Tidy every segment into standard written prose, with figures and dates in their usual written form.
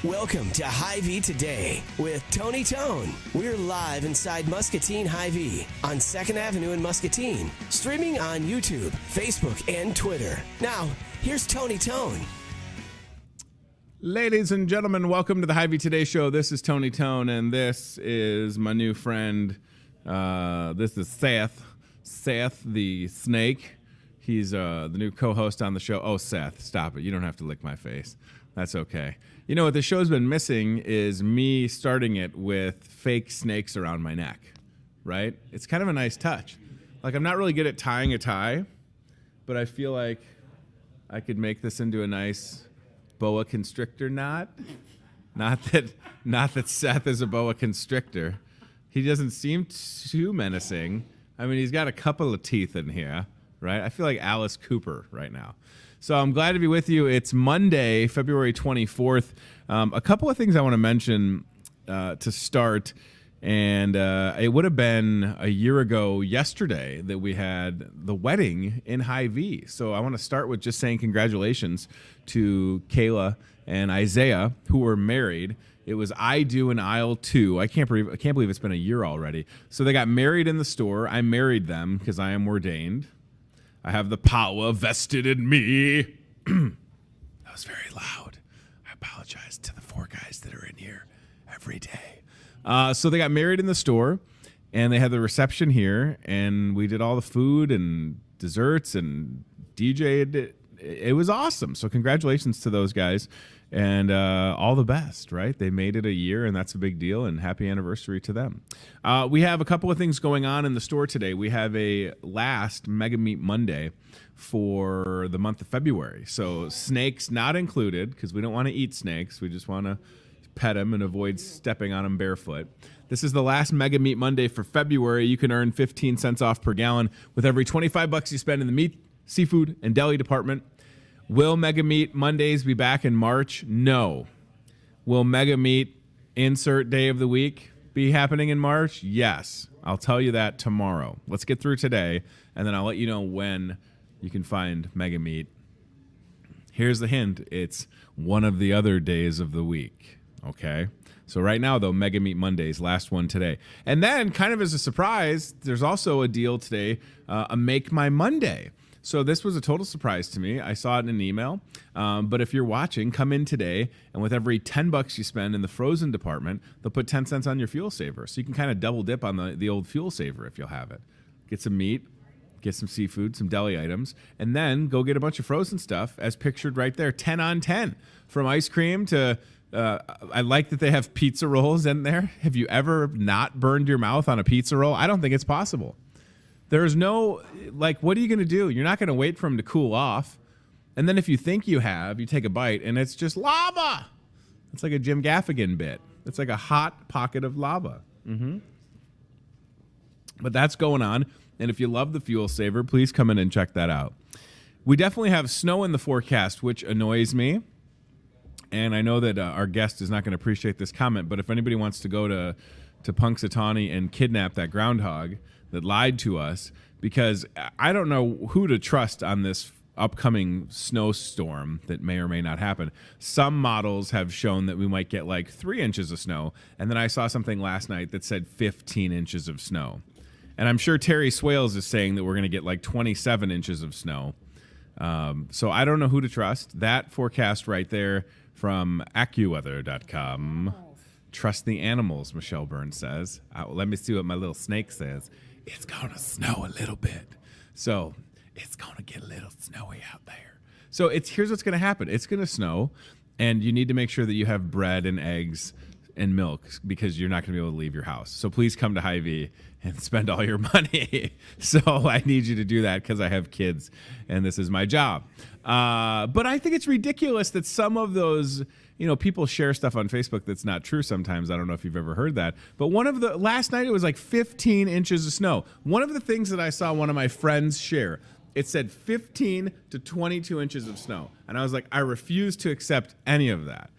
Welcome to Hy-Vee Today with Tony Tone. We're live inside Muscatine Hy-Vee on 2nd Avenue in Muscatine, streaming on YouTube, Facebook, and Twitter. Now, here's Tony Tone. Ladies and gentlemen, welcome to the Hy-Vee Today Show. This is Tony Tone, and this is my new friend. This is Seth the Snake. He's the new co-host on the show. Oh, Seth, stop it. You don't have to lick my face. That's okay. You know what the show's been missing is me starting it with fake snakes around my neck, right? It's kind of a nice touch. Like, I'm not really good at tying a tie, but I feel like I could make this into a nice boa constrictor knot. Not that Seth is a boa constrictor. He doesn't seem too menacing. I mean, he's got a couple of teeth in here, right? I feel like Alice Cooper right now. So I'm glad to be with you. It's Monday, February 24th. A couple of things I want to mention to start. And it would have been a year ago yesterday that we had the wedding in Hy-Vee. So I want to start with just saying congratulations to Kayla and Isaiah, who were married. It was I Do in aisle 2. I can't believe it's been a year already. So they got married in the store. I married them because I am ordained. I have the power vested in me. That was very loud. I apologize to the 4 guys that are in here every day. So they got married in the store, and they had the reception here, and we did all the food and desserts and DJ'd. It was awesome. So congratulations to those guys, and all the best, right? They made it a year, and that's a big deal, and happy anniversary to them. We have a couple of things going on in the store today. We have a last Mega Meat Monday for the month of February. So snakes not included, because we don't want to eat snakes. We just want to pet them and avoid stepping on them barefoot. This is the last Mega Meat Monday for February. You can earn 15 cents off per gallon with every 25 bucks you spend in the meat, seafood, and deli department. Will Mega Meat Mondays be back in March? No. Will Mega Meat insert day of the week be happening in March? Yes. I'll tell you that tomorrow. Let's get through today, and then I'll let you know when you can find Mega Meat. Here's the hint. It's one of the other days of the week, okay? So right now, though, Mega Meat Mondays, last one today. And then, kind of as a surprise, there's also a deal today, a Make My Monday. So this was a total surprise to me. I saw it in an email. But if you're watching, come in today, and with every 10 bucks you spend in the frozen department, they'll put 10 cents on your fuel saver. So you can kind of double dip on the old fuel saver if you'll have it. Get some meat, get some seafood, some deli items, and then go get a bunch of frozen stuff as pictured right there. 10 on 10. From ice cream to, I like that they have pizza rolls in there. Have you ever not burned your mouth on a pizza roll? I don't think it's possible. There's no, like, what are you going to do? You're not going to wait for them to cool off. And then if you think you have, you take a bite, and it's just lava. It's like a Jim Gaffigan bit. It's like a hot pocket of lava. But that's going on. And if you love the fuel saver, please come in and check that out. We definitely have snow in the forecast, which annoys me. And I know that our guest is not going to appreciate this comment, but if anybody wants to go to Punxsutawney and kidnap that groundhog that lied to us, because I don't know who to trust on this upcoming snowstorm that may or may not happen. Some models have shown that we might get like 3 inches of snow, and then I saw something last night that said 15 inches of snow. And I'm sure Terry Swales is saying that we're going to get like 27 inches of snow. So I don't know who to trust. That forecast right there from AccuWeather.com. Trust the animals, Michelle Burns says. Let me see what my little snake says. It's going to snow a little bit. So it's going to get a little snowy out there. So here's what's going to happen. It's going to snow, and you need to make sure that you have bread and eggs and milk because you're not going to be able to leave your house. So please come to Hy-Vee and spend all your money. So I need you to do that because I have kids and this is my job. But I think it's ridiculous that some of those, people share stuff on Facebook that's not true sometimes. I don't know if you've ever heard that. But last night it was like 15 inches of snow. One of the things that I saw one of my friends share, it said 15 to 22 inches of snow. And I was like, I refuse to accept any of that.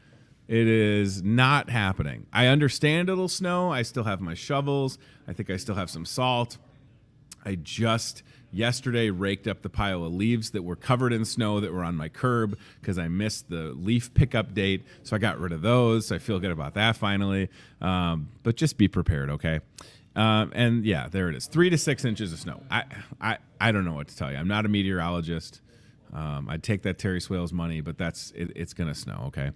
It is not happening. I understand it'll snow. I still have my shovels. I think I still have some salt. I just yesterday raked up the pile of leaves that were covered in snow that were on my curb because I missed the leaf pickup date. So I got rid of those. So I feel good about that finally. But just be prepared, okay? And yeah, there it is. 3 to 6 inches of snow. I don't know what to tell you. I'm not a meteorologist. I'd take that Terry Swales money, but it's going to snow, okay?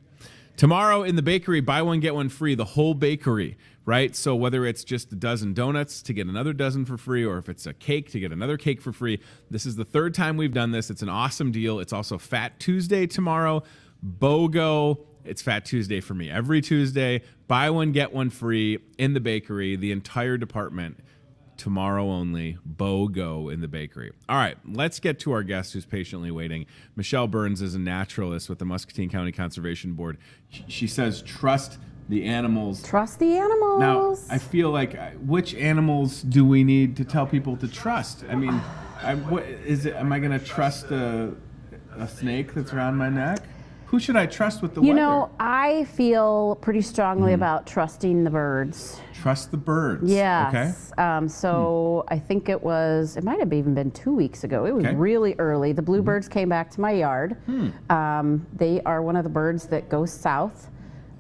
Tomorrow in the bakery, buy one, get one free, the whole bakery, right? So whether it's just a dozen donuts to get another dozen for free, or if it's a cake to get another cake for free, this is the 3rd time we've done this. It's an awesome deal. It's also Fat Tuesday tomorrow. BOGO, it's Fat Tuesday for me. Every Tuesday, buy one, get one free in the bakery, the entire department. Tomorrow only, BOGO in the bakery. All right, let's get to our guest who's patiently waiting. Michelle Burns is a naturalist with the Muscatine County Conservation Board. She says, trust the animals. Trust the animals. Now, I feel like, which animals do we need to tell people to trust? I mean, am I going to trust a snake that's around my neck? Who should I trust with the weather? I feel pretty strongly about trusting the birds. Trust the birds. Yes. Okay. So I think it might have even been 2 weeks ago. It was really early. The bluebirds came back to my yard. They are one of the birds that goes south.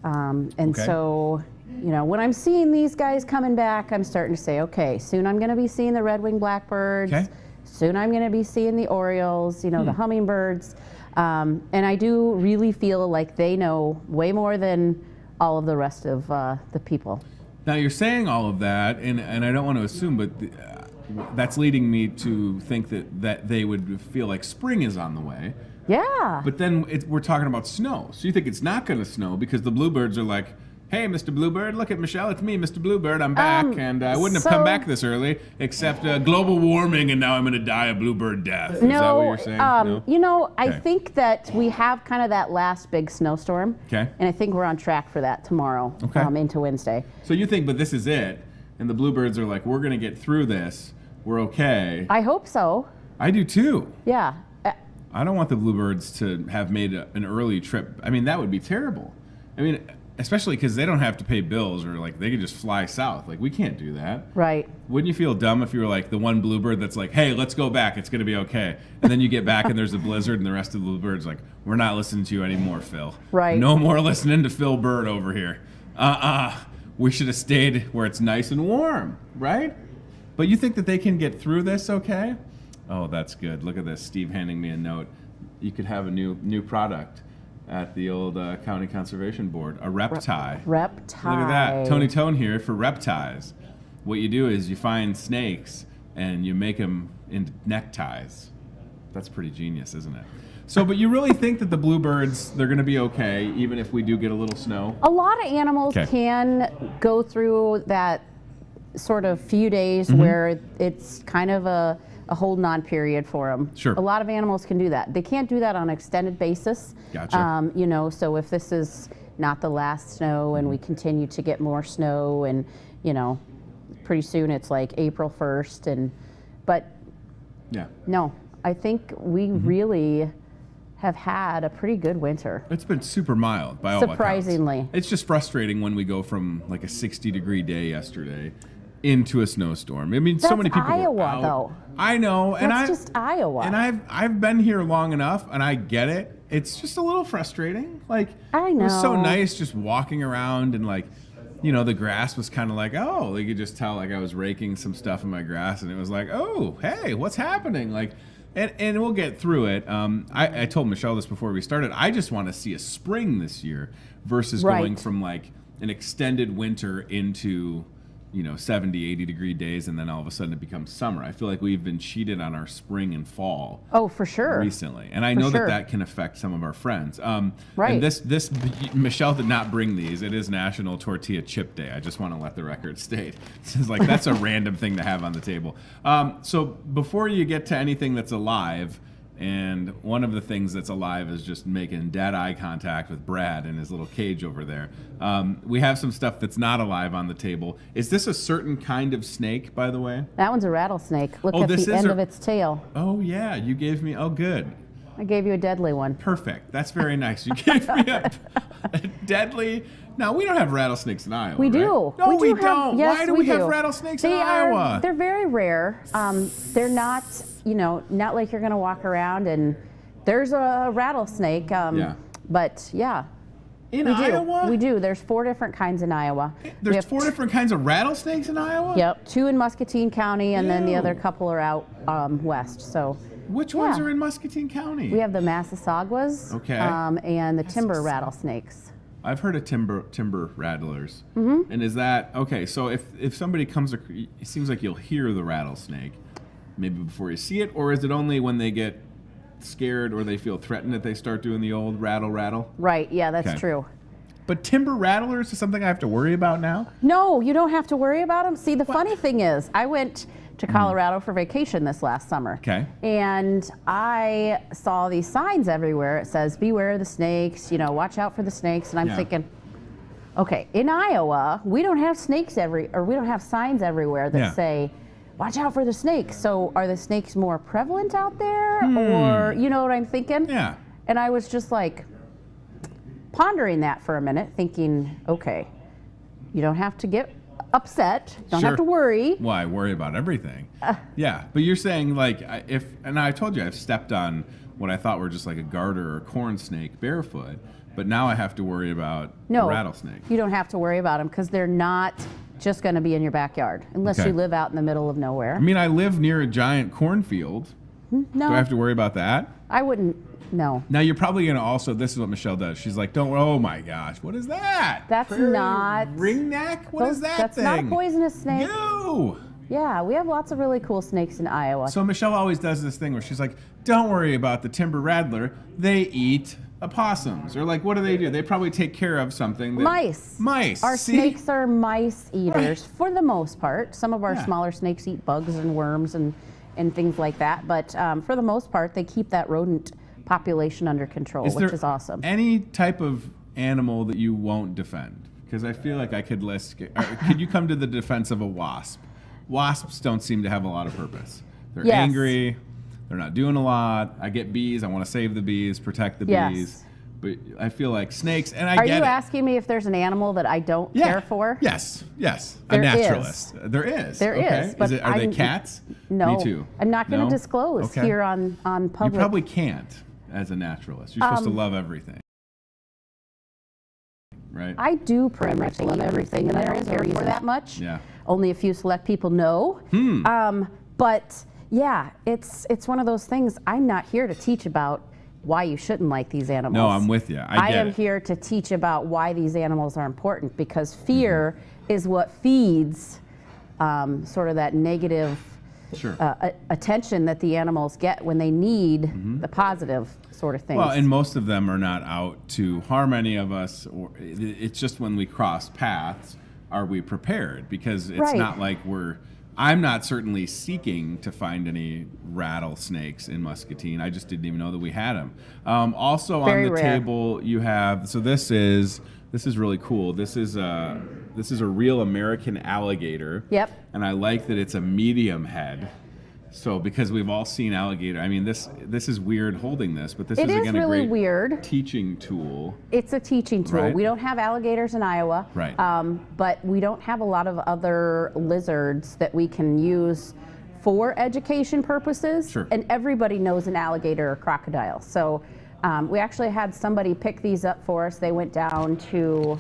So, when I'm seeing these guys coming back, I'm starting to say, okay, soon I'm going to be seeing the red-winged blackbirds. Okay. Soon I'm going to be seeing the orioles, the hummingbirds. And I do really feel like they know way more than all of the rest of the people. Now you're saying all of that, and I don't want to assume, but that's leading me to think that they would feel like spring is on the way. Yeah. But then we're talking about snow. So you think it's not going to snow because the bluebirds are like, hey, Mr. Bluebird, look at Michelle. It's me, Mr. Bluebird. I'm back, and I wouldn't have come back this early, except global warming, and now I'm going to die a bluebird death. Is that what you're saying? No? I think that we have kind of that last big snowstorm. Okay. And I think we're on track for that tomorrow, into Wednesday. So you think, but this is it, and the bluebirds are like, we're going to get through this. We're okay. I hope so. I do too. Yeah. I don't want the bluebirds to have made an early trip. I mean, that would be terrible. I mean, especially because they don't have to pay bills, or like they could just fly south. Like, we can't do that. Right. Wouldn't you feel dumb if you were like the one bluebird that's like, hey, let's go back, it's going to be okay. And then you get back and there's a blizzard and the rest of the bluebirds like, we're not listening to you anymore, Phil. Right. No more listening to Phil Bird over here. We should have stayed where it's nice and warm, right? But you think that they can get through this okay? Oh, that's good. Look at this. Steve handing me a note. You could have a new product at the old County Conservation Board, a reptie. Reptie. Look at that. Tony Tone here for repties. What you do is you find snakes and you make them into neckties. That's pretty genius, isn't it? So, but you really think that the bluebirds, they're going to be okay, even if we do get a little snow? A lot of animals can go through that sort of few days where it's kind of a holding on period for them. Sure. A lot of animals can do that. They can't do that on an extended basis. Gotcha. So if this is not the last snow and we continue to get more snow and, pretty soon it's like April 1st but no, I think we really have had a pretty good winter. It's been super mild by all accounts. Surprisingly. It's just frustrating when we go from like a 60-degree day yesterday into a snowstorm. I mean, so many people Iowa, were out. though. I know, That's just Iowa. And I've been here long enough, and I get it. It's just a little frustrating. Like, I know. It was so nice just walking around and like, you know, the grass was kind of like, oh, you could just tell like I was raking some stuff in my grass, and it was like, oh, hey, what's happening? Like, and we'll get through it. I told Michelle this before we started. I just want to see a spring this year versus going from like an extended winter into, you know, 70, 80-degree days, and then all of a sudden it becomes summer. I feel like we've been cheated on our spring and fall. Oh, for sure. Recently. And I know that can affect some of our friends. Right. And this, Michelle did not bring these. It is National Tortilla Chip Day. I just want to let the record state. It's like, that's a random thing to have on the table. So before you get to anything that's alive, and one of the things that's alive is just making dead eye contact with Brad in his little cage over there. We have some stuff that's not alive on the table. Is this a certain kind of snake, by the way? That one's a rattlesnake. Look at the end of its tail. Oh, yeah. You gave me... Oh, good. I gave you a deadly one. Perfect. That's very nice. You gave me a deadly... Now, we don't have rattlesnakes in Iowa, We do. Right? No, we don't. Yes, Why do we have rattlesnakes in Iowa? They're very rare. They're not, you know, not like you're going to walk around and there's a rattlesnake. But, yeah. In Iowa? We do. There's 4 different kinds in Iowa. There's 4 different kinds of rattlesnakes in Iowa? Yep. 2 in Muscatine County, and then the other couple are out west. So. Which ones are in Muscatine County? We have the Massasaugas and the timber rattlesnakes. I've heard of timber rattlers. Mm-hmm. And is that, okay, so if somebody comes, it seems like you'll hear the rattlesnake maybe before you see it, or is it only when they get scared or they feel threatened that they start doing the old rattle? Right, yeah, that's true. But timber rattlers is something I have to worry about now? No, you don't have to worry about them. See, the funny thing is, I went to Colorado for vacation this last summer. Okay. And I saw these signs everywhere. It says, beware the snakes, you know, watch out for the snakes. And I'm thinking, okay, in Iowa, we don't have snakes we don't have signs everywhere that say, watch out for the snakes. So are the snakes more prevalent out there? Or, you know what I'm thinking? Yeah. And I was just like pondering that for a minute, thinking, okay, you don't have to get upset. Don't have to worry. Why worry about everything? Yeah, but you're saying like and I told you I've stepped on what I thought were just like a garter or corn snake barefoot, but now I have to worry about a rattlesnake. You don't have to worry about them because they're not just going to be in your backyard unless you live out in the middle of nowhere. I mean, I live near a giant cornfield. No. Do I have to worry about that? I wouldn't. No. Now you're probably going to also, this is what Michelle does. She's like, oh my gosh, what is that? That's not. Ringneck? What is that thing? That's not a poisonous snake. No. Yeah, we have lots of really cool snakes in Iowa. So Michelle always does this thing where she's like, don't worry about the timber rattler. They eat opossums. Or like, what do? They probably take care of something. Mice. Our snakes are mice eaters for the most part. Some of our smaller snakes eat bugs and worms and things like that. But for the most part, they keep that rodent population under control, which is awesome. Any type of animal that you won't defend? Because I feel like I could list. Could you come to the defense of a wasp? Wasps don't seem to have a lot of purpose. They're angry. They're not doing a lot. I get bees. I want to save the bees, protect the bees. But I feel like snakes, and I get it. Are you asking me if there's an animal that I don't care for? Yes. A naturalist. There is. There is. But are they cats? No. Me too. I'm not going to disclose here on public. You probably can't as a naturalist. You're supposed to love everything. Right? I do pretty much love everything, and I don't care for that much. Yeah. Only a few select people know. But yeah, it's one of those things. I'm not here to teach about why you shouldn't like these animals. No, I'm with you. I am here to teach about why these animals are important, because fear is what feeds sort of that negative attention that the animals get when they need the positive sort of things. Well, and most of them are not out to harm any of us. It's just when we cross paths, are we prepared? Because it's not like I'm not certainly seeking to find any rattlesnakes in Muscatine. I just didn't even know that we had them. Also on the table you have, so this is really cool. This is a real American alligator. Yep. And I like that it's a medium head. So because we've all seen alligator, I mean, this is weird holding this, but this is again really a great weird teaching tool. It's a teaching tool. Right. We don't have alligators in Iowa, right? But we don't have a lot of other lizards that we can use for education purposes. Sure. And everybody knows an alligator or crocodile. So we actually had somebody pick these up for us. They went down to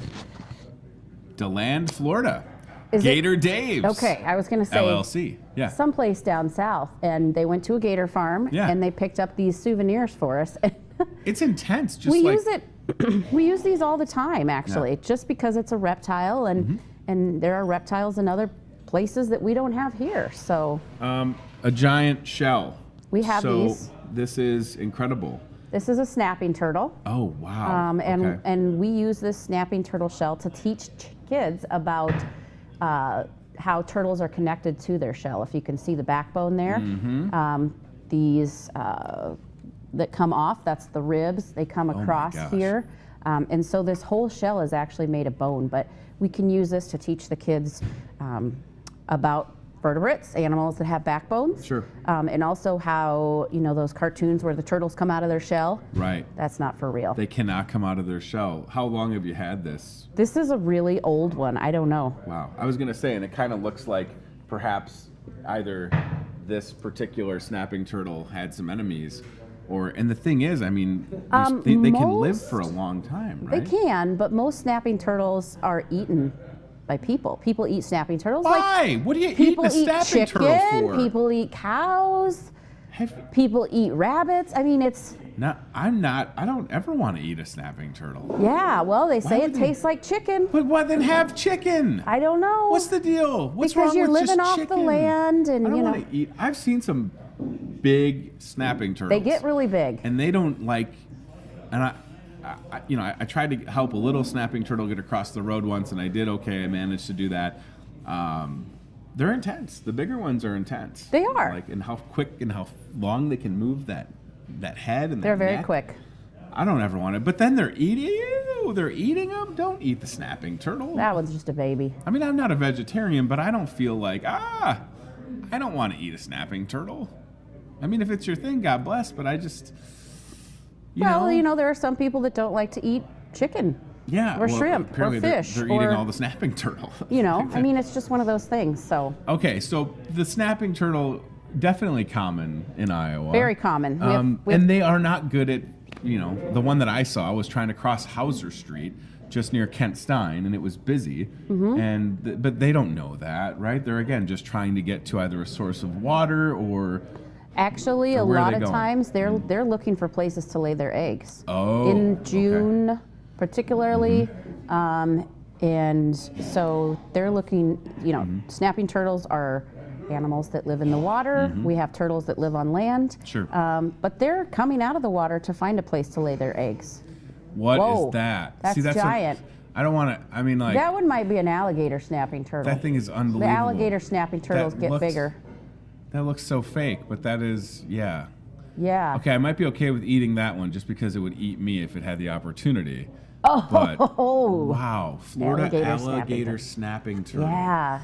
DeLand, Florida. Gator Dave's. Okay, I was going to say LLC. Yeah. Someplace down south, and they went to a gator farm, and they picked up these souvenirs for us. It's intense. Just we use it. We use these all the time, actually, just because it's a reptile, and there are reptiles in other places that we don't have here. So a giant shell. We have these. So this is incredible. This is a snapping turtle. Oh wow. And we use this snapping turtle shell to teach kids about how turtles are connected to their shell. If you can see the backbone there, these that come off, that's the ribs. They come across here. And so this whole shell is actually made of bone, but we can use this to teach the kids about vertebrates, animals that have backbones. Sure. And also how, those cartoons where the turtles come out of their shell. Right. That's not for real. They cannot come out of their shell. How long have you had this? This is a really old one. I don't know. Wow. I was going to say, and it kind of looks like perhaps either this particular snapping turtle had some enemies, and the thing is, I mean, they can live for a long time, right? They can, but most snapping turtles are eaten by people. People eat snapping turtles. Why? What do you eat a snapping turtle for? People eat cows. People eat rabbits. I mean, it's... No, I don't ever want to eat a snapping turtle. Yeah, well, they say it tastes like chicken. But why then have chicken? I don't know. What's the deal? What's because wrong you're with just living off chicken? the land, and I don't want to eat. I've seen some big snapping turtles. They get really big. And they don't like... And I tried to help a little snapping turtle get across the road once, and I did okay. I managed to do that. They're intense. The bigger ones are intense. They are. And how quick and how long they can move that head and they're that very neck. quick. I don't ever want it. But then they're eating you. They're eating them. Don't eat the snapping turtle. That one's just a baby. I mean, I'm not a vegetarian, but I don't feel like, I don't want to eat a snapping turtle. I mean, if it's your thing, God bless, but I just... there are some people that don't like to eat chicken. Yeah, or shrimp, or fish. They're eating all the snapping turtle. I mean, it's just one of those things, so. Okay, so the snapping turtle, definitely common in Iowa. Very common. And they are not good at, the one that I saw was trying to cross Hauser Street, just near Kent Stein, and it was busy. But they don't know that, right? They're, again, just trying to get to either a source of water or... Actually, a lot of times they're looking for places to lay their eggs. Oh, in June, particularly, and so they're looking. Snapping turtles are animals that live in the water. We have turtles that live on land. Sure. But they're coming out of the water to find a place to lay their eggs. What is that? That's giant. I don't want to. I mean, like that one might be an alligator snapping turtle. That thing is unbelievable. The alligator snapping turtles get bigger. That looks so fake, but that is, yeah. Yeah. Okay, I might be okay with eating that one just because it would eat me if it had the opportunity. Oh, but, wow. Florida alligator snapping turtle. Yeah.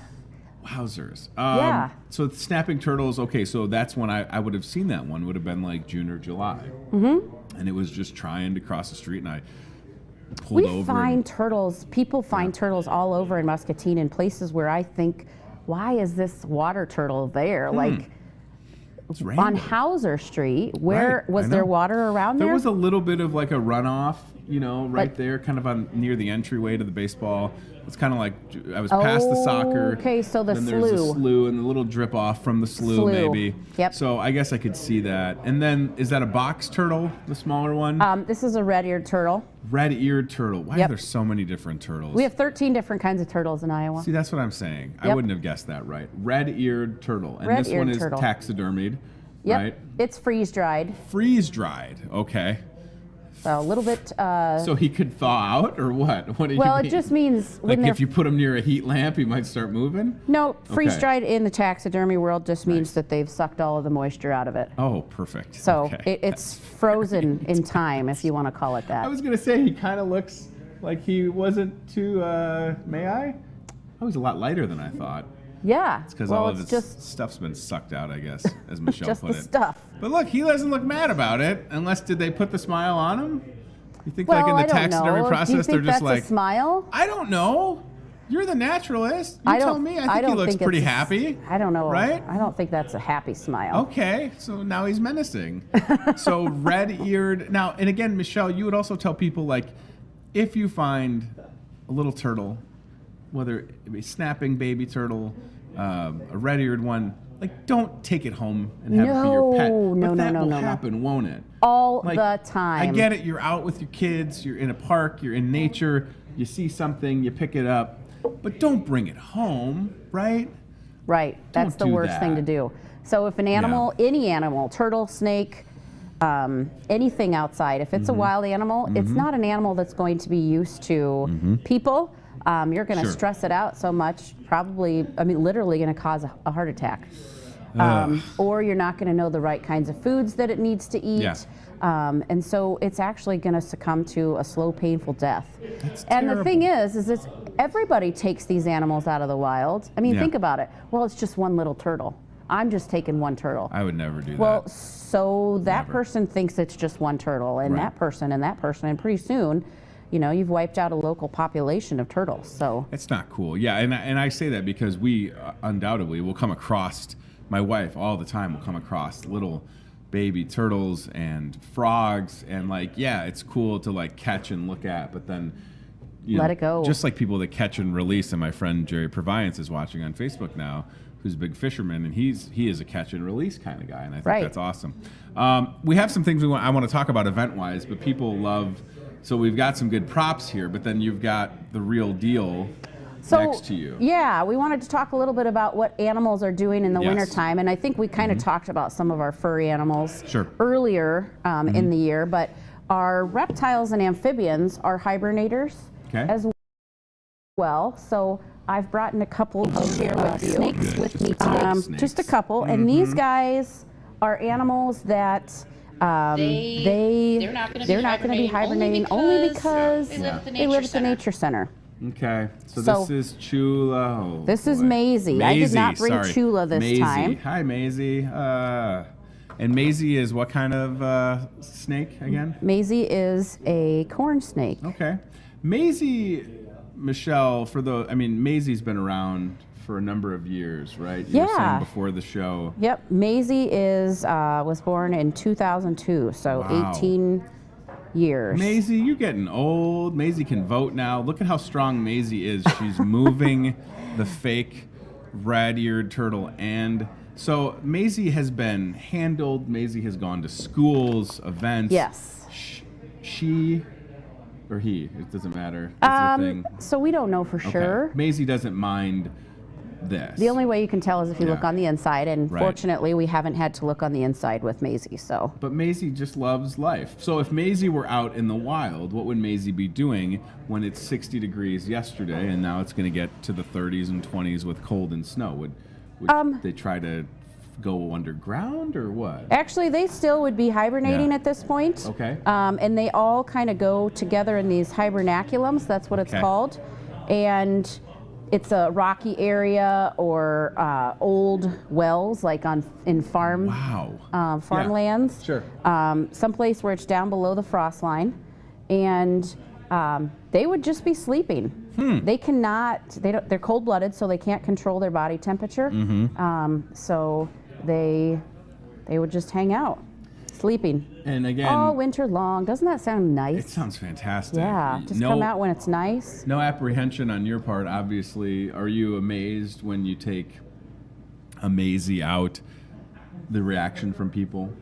Wowzers. Yeah. So snapping turtles, okay, so that's when I would have seen that one, would have been like June or July. And it was just trying to cross the street, and I pulled over. We find turtles, people find turtles all over in Muscatine in places where I think, why is this water turtle there? Like on Hauser Street, where was there water around there? There was a little bit of like a runoff, right there, kind of near the entryway to the baseball. It's kind of like I was past the soccer. Okay, so the then slough. There's a slough and a little drip off from the slough, maybe. Yep. So I guess I could see that. And then is that a box turtle, the smaller one? This is a red-eared turtle. Red-eared turtle. Why are there so many different turtles? We have 13 different kinds of turtles in Iowa. See, that's what I'm saying. I wouldn't have guessed that right. Red-eared turtle. And this one is taxidermied, right? It's freeze-dried. Freeze-dried, okay. So a little bit. So he could thaw out, or what? What do you mean? It just means like if you put him near a heat lamp, he might start moving. No, freeze-dried in the taxidermy world just means that they've sucked all of the moisture out of it. Oh, perfect. So it's frozen in time, if you want to call it that. I was gonna say he kind of looks like he wasn't too. May I? Oh, he's a lot lighter than I thought. Yeah. It's because well, all of it's his just stuff's been sucked out, I guess, as Michelle just put the it. stuff. But look, he doesn't look mad about it, unless did they put the smile on him? You think Well, like in the I don't taxidermy know. process Do you think they're just that's like a smile? I don't know. You're the naturalist. You tell me. I think he looks pretty happy. I don't know. Right? I don't think that's a happy smile. Okay, so now he's menacing. So red-eared. Now, and again, Michelle, you would also tell people, like, if you find a little turtle, whether it be a snapping baby turtle, a red-eared one, like, don't take it home and have it be your pet. But that will happen, won't it? All Like, the time. I get it. You're out with your kids. You're in a park. You're in nature. You see something. You pick it up. But don't bring it home, right? Right. That's the worst thing to do. So if an animal, any animal, turtle, snake, anything outside, if it's a wild animal, it's not an animal that's going to be used to people. You're going to stress it out so much, probably, I mean, literally going to cause a heart attack. Or you're not going to know the right kinds of foods that it needs to eat. Yeah. And so it's actually going to succumb to a slow, painful death. That's and terrible. the thing is it's, everybody takes these animals out of the wild. I mean, think about it. Well, it's just one little turtle. I'm just taking one turtle. I would never do that. Well, so that person thinks it's just one turtle, and that person, and pretty soon, you know, you've wiped out a local population of turtles. So it's not cool. Yeah, and I say that because we undoubtedly will come across, my wife all the time will come across little baby turtles and frogs, and like, yeah, it's cool to like catch and look at, but then let it go. Just like people that catch and release, and my friend Jerry Proviance is watching on Facebook now, who's a big fisherman, and he is a catch and release kind of guy, and I think that's awesome. We have some things I want to talk about event-wise, but people love. So we've got some good props here, but then you've got the real deal next to you. Yeah, we wanted to talk a little bit about what animals are doing in the wintertime, and I think we kind of talked about some of our furry animals earlier in the year, but our reptiles and amphibians are hibernators as well. So I've brought in a couple of snakes with me today, just a couple, and these guys are animals that they're not going to be hibernating only because they live at the nature center. Okay, so this is Chula. Oh, this is Maisie. I did not bring Chula this time. Hi, Maisie. And Maisie is what kind of snake again? Maisie is a corn snake. Okay. Maisie, Michelle, Maisie's been around for a number of years, right? You were saying before the show. Yep. Maisie was born in 2002, so 18 years. Maisie, you're getting old. Maisie can vote now. Look at how strong Maisie is. She's moving the fake red-eared turtle. And so Maisie has been handled. Maisie has gone to schools, events. Yes. She or he, it doesn't matter. It's the thing. So we don't know for sure. Maisie doesn't mind this. The only way you can tell is if you look on the inside, and fortunately we haven't had to look on the inside with Maisie. So. But Maisie just loves life. So if Maisie were out in the wild, what would Maisie be doing when it's 60 degrees yesterday and now it's going to get to the 30s and 20s with cold and snow? Would they try to go underground or what? Actually, they still would be hibernating at this point. Okay. And they all kind of go together in these hibernaculums. That's what it's called. And it's a rocky area or old wells, like in farmlands. Sure. Someplace where it's down below the frost line, and they would just be sleeping. They cannot. They're cold-blooded, so they can't control their body temperature. So they would just hang out, sleeping. And again, all winter long. Doesn't that sound nice? It sounds fantastic. Yeah, just come out when it's nice. No apprehension on your part, obviously. Are you amazed when you take a Maisie out, the reaction from people?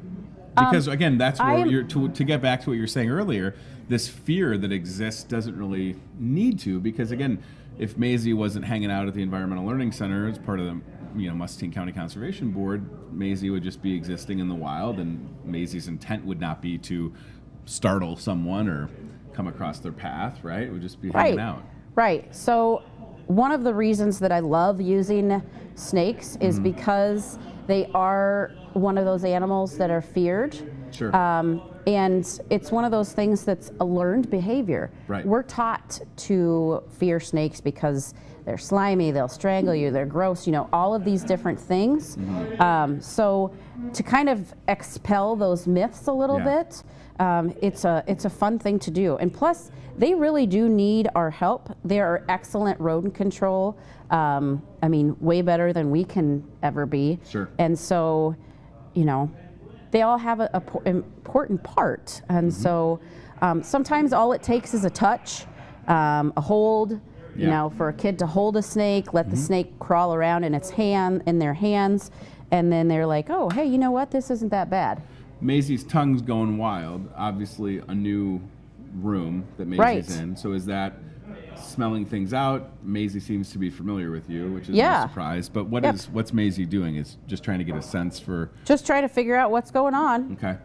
Because again, that's where to get back to what you were saying earlier, this fear that exists doesn't really need to, because again, if Maisie wasn't hanging out at the Environmental Learning Center as part of the Muscatine County Conservation Board, Maisie would just be existing in the wild, and Maisie's intent would not be to startle someone or come across their path, right? It would just be hanging out. Right. So one of the reasons that I love using snakes is because they are one of those animals that are feared. Sure. And it's one of those things that's a learned behavior. Right. We're taught to fear snakes because they're slimy, they'll strangle you, they're gross, you know, all of these different things. So to kind of expel those myths a little bit, it's a fun thing to do. And plus, they really do need our help. They are excellent rodent control. I mean, way better than we can ever be. Sure. And so, you know, they all have an important part. And so sometimes all it takes is a touch, a hold, you know, for a kid to hold a snake, let the snake crawl around in their hands, and then they're like, oh, hey, you know what? This isn't that bad. Maisie's tongue's going wild. Obviously, a new room that Maisie's in. So is that smelling things out? Maisie seems to be familiar with you, which is no surprise. But what's Maisie doing? Is just trying to get a sense for... Just trying to figure out what's going on. Okay.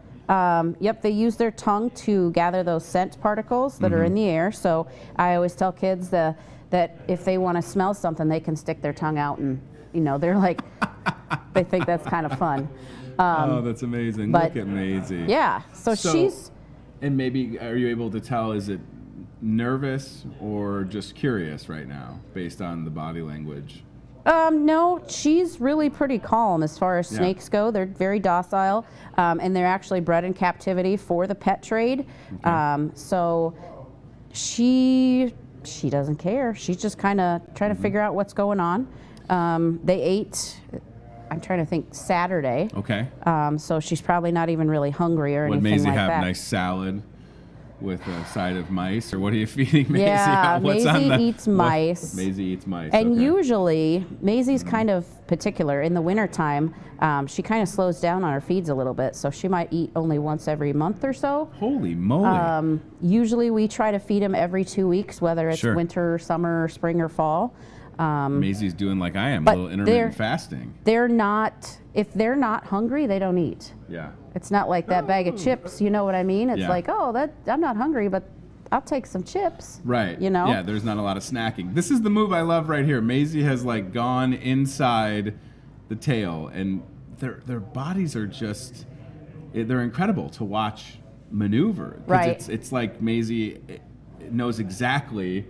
Yep, they use their tongue to gather those scent particles that are in the air. So I always tell kids that if they want to smell something, they can stick their tongue out, and, you know, they're like, they think that's kind of fun. Oh, that's amazing. Look at Maisie. Yeah, so she's... And maybe, are you able to tell, is it nervous or just curious right now, based on the body language? No, she's really pretty calm as far as snakes go. They're very docile, and they're actually bred in captivity for the pet trade. Okay. So she doesn't care. She's just kind of trying to figure out what's going on. They ate, I'm trying to think, Saturday. Okay. So she's probably not even really hungry or anything Maisie like that. Would Maisie have nice salad with a side of mice, or what are you feeding Maisie? Yeah, What's Maisie eats mice. Maisie eats mice. And usually, Maisie's kind of particular. In the wintertime, she kind of slows down on her feeds a little bit, so she might eat only once every month or so. Holy moly. Usually we try to feed them every 2 weeks, whether it's winter, summer, spring, or fall. Maisie's doing like I am, a little intermittent fasting. They're not, if they're not hungry, they don't eat. Yeah. It's not like that bag of chips, you know what I mean? It's like, oh, I'm not hungry, but I'll take some chips. Right. You know? Yeah, there's not a lot of snacking. This is the move I love right here. Maisie has like gone inside the tail, and their bodies are just, they're incredible to watch maneuver. Right. It's like Maisie knows exactly,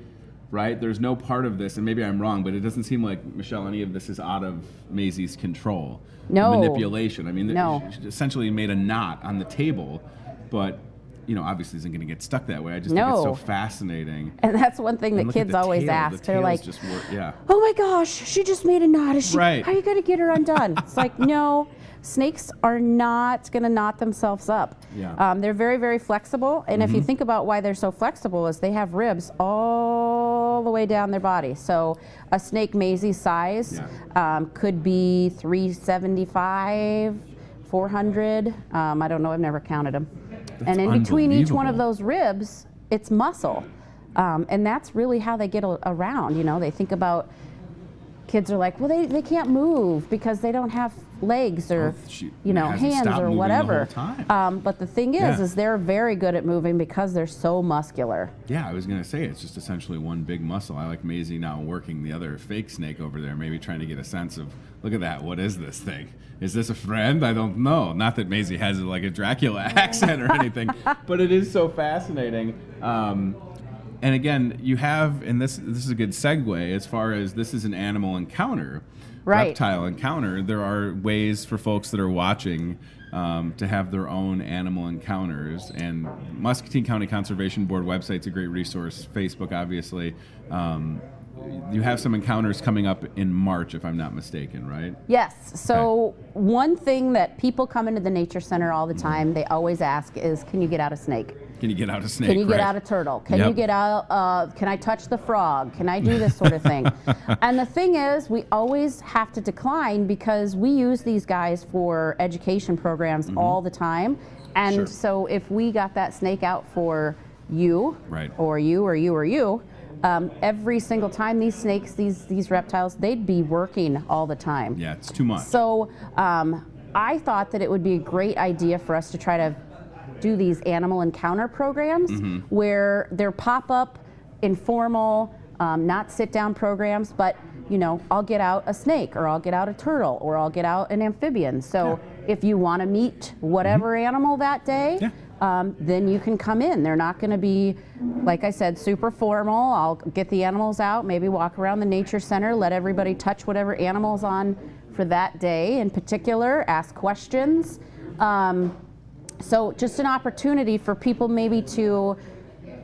right? There's no part of this, and maybe I'm wrong, but it doesn't seem like, Michelle, any of this is out of Maisie's control. No. Manipulation. I mean, no. She essentially made a knot on the table, but, you know, obviously isn't going to get stuck that way. I just think it's so fascinating. And that's one thing that kids always ask. They're like, oh my gosh, she just made a knot. Is she, how are you going to get her undone? It's like, no, snakes are not going to knot themselves up. Yeah. They're very, very flexible. And if you think about why they're so flexible, is they have ribs all the way down their body. So a snake Maisie's size could be 375, 400. I don't know. I've never counted them. That's and in between each one of those ribs, it's muscle. And that's really how they get around. You know, they think about, kids are like, well, they can't move because they don't have legs or, you know, hands or whatever. But the thing is they're very good at moving because they're so muscular. Yeah, I was going to say, it's just essentially one big muscle. I like Maisie now working the other fake snake over there, maybe trying to get a sense of, look at that, what is this thing? Is this a friend? I don't know. Not that Maisie has like a Dracula accent or anything, but it is so fascinating. And again, you have, and this is a good segue as far as this is an animal encounter, reptile encounter. There are ways for folks that are watching to have their own animal encounters. And Muscatine County Conservation Board website's a great resource. Facebook, obviously. You have some encounters coming up in March, if I'm not mistaken, right? Yes. So one thing that people come into the nature center all the time, they always ask is, can you get out a snake? Can you get out a snake? Can you get out a turtle? Can you get out, can I touch the frog? Can I do this sort of thing? And the thing is, we always have to decline because we use these guys for education programs all the time. And so if we got that snake out for you, or you, or you, or you, every single time these snakes, these reptiles, they'd be working all the time. Yeah, it's too much. So I thought that it would be a great idea for us to try to do these animal encounter programs where they're pop-up, informal, not sit-down programs, but, you know, I'll get out a snake, or I'll get out a turtle, or I'll get out an amphibian. So if you want to meet whatever animal that day, then you can come in. They're not going to be, like I said, super formal. I'll get the animals out, maybe walk around the nature center, let everybody touch whatever animal's on for that day in particular, ask questions. So just an opportunity for people maybe to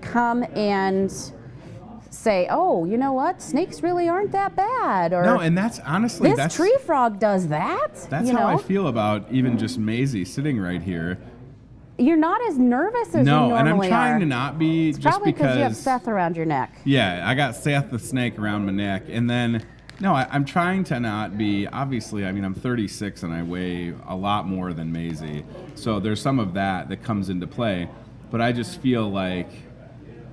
come and say, oh, you know what, snakes really aren't that bad. Or no, and that's honestly, this tree frog does that. That's how I feel about even just Maisie sitting right here. You're not as nervous as you normally are. No, and I'm trying to not be, it's just probably because you have Seth around your neck. Yeah, I got Seth the snake around my neck. And then, no, I'm trying to not be, obviously, I mean, I'm 36 and I weigh a lot more than Maisie. So there's some of that comes into play. But I just feel like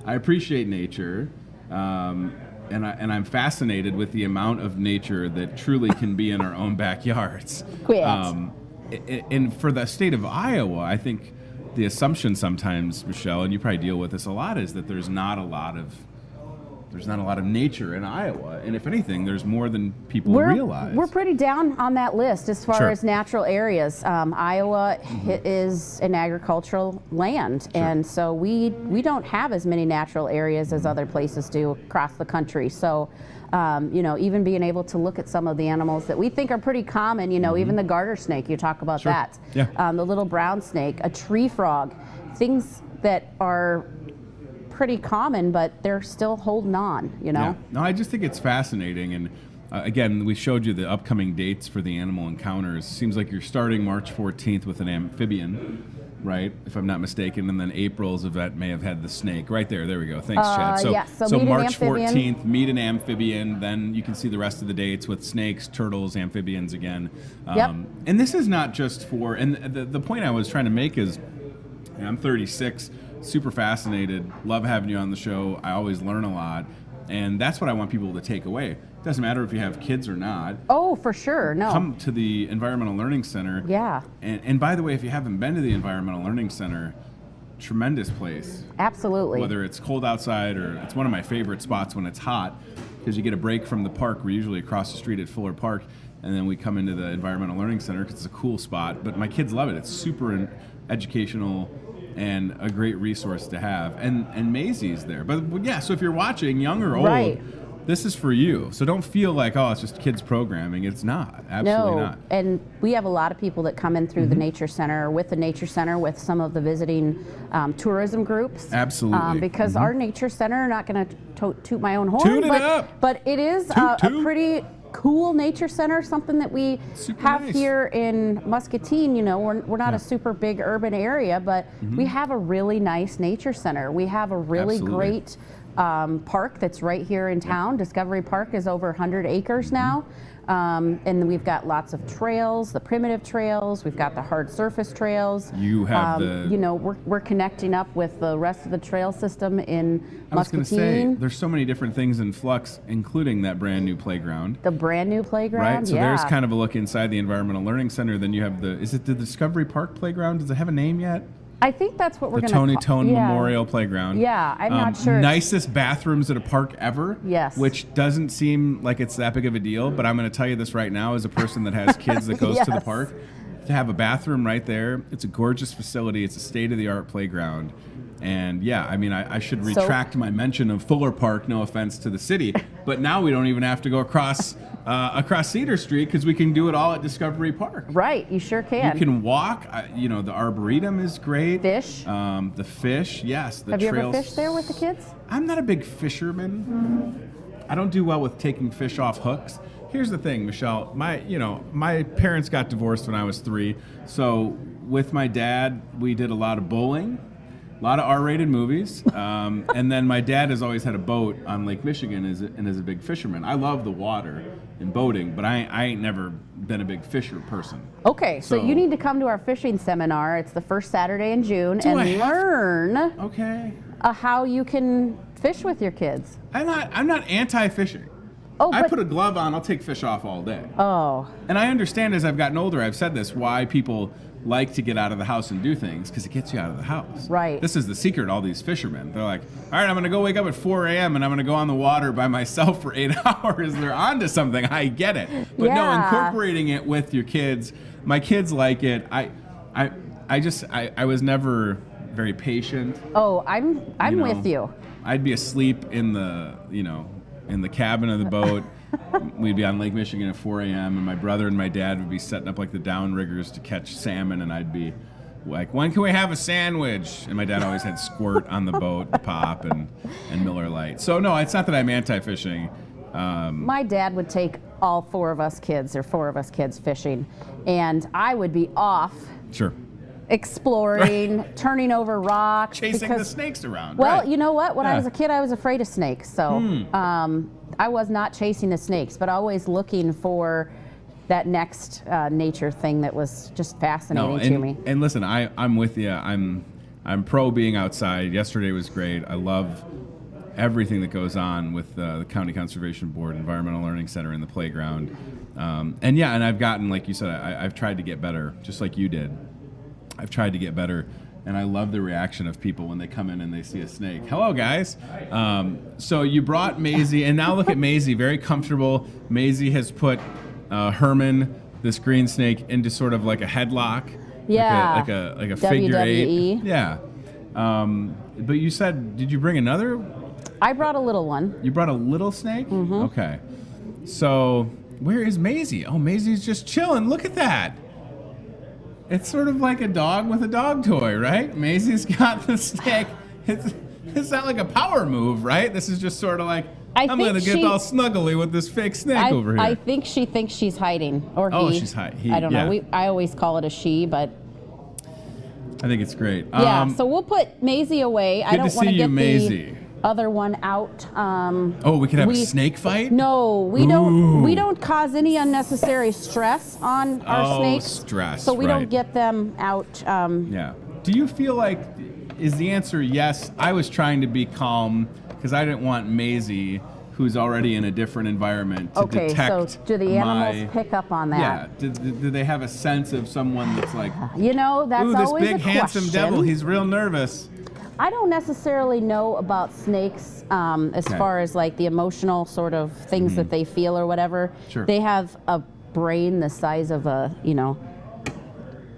I appreciate nature. And I'm fascinated with the amount of nature that truly can be in our own backyards. And for the state of Iowa, I think the assumption sometimes, Michelle, and you probably deal with this a lot, is that there's not a lot of nature in Iowa, and if anything, there's more than people realize. We're pretty down on that list as far as natural areas. Iowa is an agricultural land, and so we don't have as many natural areas as other places do across the country. So, you know, even being able to look at some of the animals that we think are pretty common, you know, even the garter snake, you talk about that, the little brown snake, a tree frog, things that are pretty common, but they're still holding on, you know? Yeah. No, I just think it's fascinating. And again, we showed you the upcoming dates for the animal encounters. Seems like you're starting March 14th with an amphibian, right? If I'm not mistaken. And then April's event may have had the snake. Right there. There we go. Thanks, Chad. So March 14th, meet an amphibian. Then you can see the rest of the dates with snakes, turtles, amphibians again. And this is not just for, and the point I was trying to make is, I'm 36, super fascinated, love having you on the show. I always learn a lot, and that's what I want people to take away. It doesn't matter if you have kids or not. Oh, for sure. No. Come to the Environmental Learning Center. Yeah. And by the way, if you haven't been to the Environmental Learning Center, tremendous place. Absolutely. Whether it's cold outside or it's one of my favorite spots when it's hot, because you get a break from the park. We're usually across the street at Fuller Park, and then we come into the Environmental Learning Center because it's a cool spot. But my kids love it. It's super educational and a great resource to have. And Maisie's there. But yeah, so if you're watching, young or old, this is for you. So don't feel like, oh, it's just kids programming. It's not. Absolutely not. And we have a lot of people that come in through the Nature Center, with the Nature Center, with some of the visiting tourism groups. Absolutely. Because our Nature Center, not going to toot my own horn, but it is a pretty cool nature center, something that we have here in Muscatine. You know, we're not a super big urban area, but we have a really nice nature center. We have a really great park that's right here in town. Discovery Park is over 100 acres now. And we've got lots of trails, the primitive trails, we've got the hard surface trails. You have you know, we're connecting up with the rest of the trail system in Muscatine. I was going to say, there's so many different things in flux, including that brand new playground. The brand new playground, right? So there's kind of a look inside the Environmental Learning Center. Then you have is it the Discovery Park playground? Does it have a name yet? I think that's what we're going to call the Tony Tone Memorial Playground. Yeah, I'm not sure. Nicest bathrooms at a park ever. Yes. Which doesn't seem like it's that big of a deal, but I'm going to tell you this right now as a person that has kids that goes to the park. To have a bathroom right there, it's a gorgeous facility. It's a state-of-the-art playground. And yeah, I mean, I should retract my mention of Fuller Park, no offense to the city, but now we don't even have to go across Cedar Street because we can do it all at Discovery Park. Right, you sure can. You can walk, you know, the Arboretum is great. Fish. The fish, yes. Have you ever fished there with the kids? I'm not a big fisherman. I don't do well with taking fish off hooks. Here's the thing, Michelle, my parents got divorced when I was 3, so with my dad, we did a lot of bowling. A lot of R-rated movies, and then my dad has always had a boat on Lake Michigan and is a big fisherman. I love the water and boating, but I ain't never been a big fisher person. Okay, so you need to come to our fishing seminar. It's the first Saturday in June, learn how you can fish with your kids. I'm not anti-fishing. Oh, I put a glove on, I'll take fish off all day. Oh. And I understand as I've gotten older, I've said this, why people like to get out of the house and do things, because it gets you out of the house. Right. This is the secret, all these fishermen. They're like, all right, I'm going to go wake up at 4 a.m. and I'm going to go on the water by myself for 8 hours. They're onto something. I get it. But no, incorporating it with your kids, my kids like it. I was never very patient. Oh, I'm with you. I'd be asleep in the cabin of the boat. We'd be on Lake Michigan at 4 a.m. and my brother and my dad would be setting up like the downriggers to catch salmon, and I'd be like, when can we have a sandwich? And my dad always had Squirt on the boat, Pop, and Miller Lite. So no, it's not that I'm anti-fishing. My dad would take all four of us kids fishing, and I would be off. Sure. Exploring, turning over rocks. Chasing the snakes around. Well, right. You know what? When I was a kid, I was afraid of snakes. So I was not chasing the snakes, but always looking for that next nature thing that was just fascinating to me. And listen, I'm with you. I'm pro being outside. Yesterday was great. I love everything that goes on with the County Conservation Board, Environmental Learning Center, and the playground. And I've gotten, like you said, I've tried to get better, just like you did. I've tried to get better, and I love the reaction of people when they come in and they see a snake. Hello, guys. So you brought Maisie, and now look at Maisie, very comfortable. Maisie has put Herman, this green snake, into sort of like a headlock. Yeah. Like a figure WWE. 8. Yeah. But you said, did you bring another? I brought a little one. You brought a little snake? Mm-hmm. Okay. So where is Maisie? Oh, Maisie's just chilling. Look at that. It's sort of like a dog with a dog toy, right? Maisie's got the snake. It's not like a power move, right? This is just sort of like, I'm going to get all snuggly with this fake snake over here. I think she thinks she's hiding. Or he. Oh, she's hiding. I don't know. I always call it a she, but... I think it's great. Yeah, so we'll put Maisie away. I don't want to get Maisie. The other one out. We could have a snake fight? No, we don't. We don't cause any unnecessary stress on our snakes. Stress. So we don't get them out. Yeah. Do you feel like, is the answer yes? I was trying to be calm because I didn't want Maisie, who's already in a different environment, to detect. So do the animals pick up on that? Yeah. Do they have a sense of someone that's like, that's ooh, this always big a handsome question. devil, he's real nervous. I don't necessarily know about snakes as far as like the emotional sort of things that they feel or whatever. Sure. They have a brain the size of a,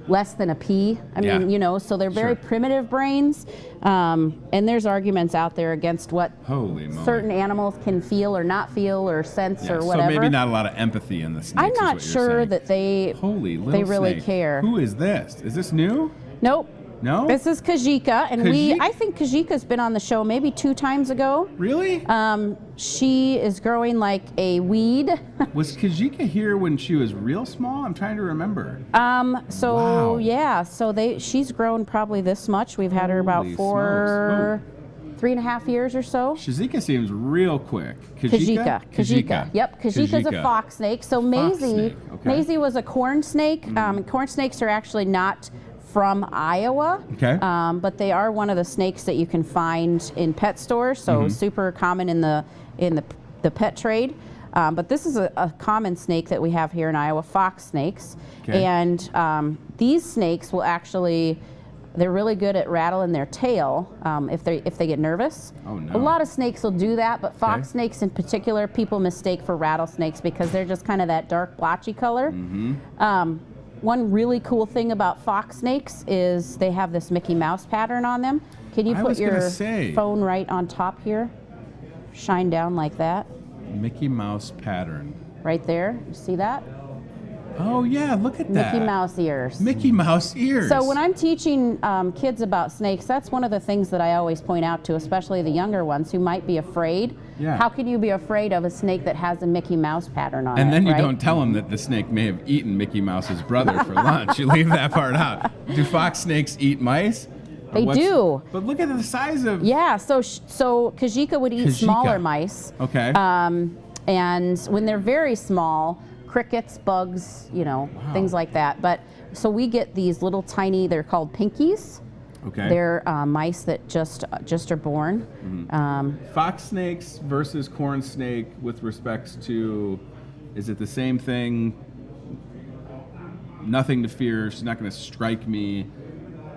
less than a pea. I mean, so they're very primitive brains. And there's arguments out there against what certain animals can feel or not feel or sense or whatever. So maybe not a lot of empathy in the snakes. I'm not sure that they really care. Who is this? Is this new? Nope. No? This is Kajika, and I think Kajika's been on the show maybe 2 times ago. Really? She is growing like a weed. Was Kajika here when she was real small? I'm trying to remember. So she's grown probably this much. We've had her about 3.5 years or so. Kajika seems real quick. Kajika. Yep, Kajika's a fox snake. So Maisie was a corn snake. Corn snakes are actually not from Iowa, but they are one of the snakes that you can find in pet stores, so super common in the pet trade. But this is a common snake that we have here in Iowa, fox snakes. And these snakes will actually, they're really good at rattling their tail if they get nervous. Oh, no. A lot of snakes will do that, but fox snakes in particular, people mistake for rattlesnakes because they're just kind of that dark blotchy color. One really cool thing about fox snakes is they have this Mickey Mouse pattern on them. Can you put your phone right on top here? Shine down like that. Mickey Mouse pattern. Right there. You see that? Oh, yeah, look at that. Mickey Mouse ears. Mickey Mouse ears. So when I'm teaching kids about snakes, that's one of the things that I always point out to, especially the younger ones who might be afraid. Yeah. How can you be afraid of a snake that has a Mickey Mouse pattern on it? And then you don't tell them that the snake may have eaten Mickey Mouse's brother for lunch. You leave that part out. Do fox snakes eat mice? They do. But look at the size of... Yeah, so Kajika would eat smaller mice. Okay. And when they're very small, crickets, bugs, things like that. But so we get these little tiny, they're called pinkies. Okay. They're mice that just are born. Fox snakes versus corn snake with respects to, is it the same thing? Nothing to fear. She's not going to strike me.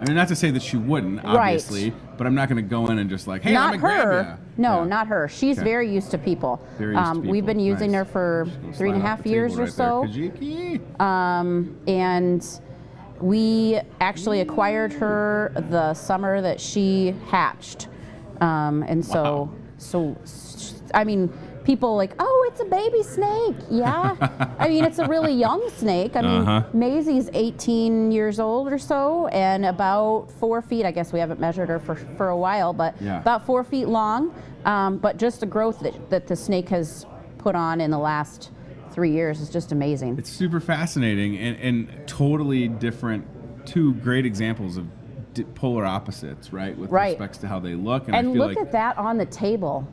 I mean, not to say that she wouldn't, obviously, but I'm not going to go in and just like, hey, let me grab you. No, not her. She's very used to people. Very used to people. We've been using her for 3.5 years or so. And We actually acquired her the summer that she hatched, and so I mean, people like, oh, it's a baby snake. Yeah, I mean, it's a really young snake. I mean, Maisie's 18 years old or so, and about 4 feet. I guess we haven't measured her for a while, but about 4 feet long. But just the growth that the snake has put on in the last 3 years is just amazing. It's super fascinating and totally different. Two great examples of polar opposites, right? With respects to how they look. And I feel look at that on the table.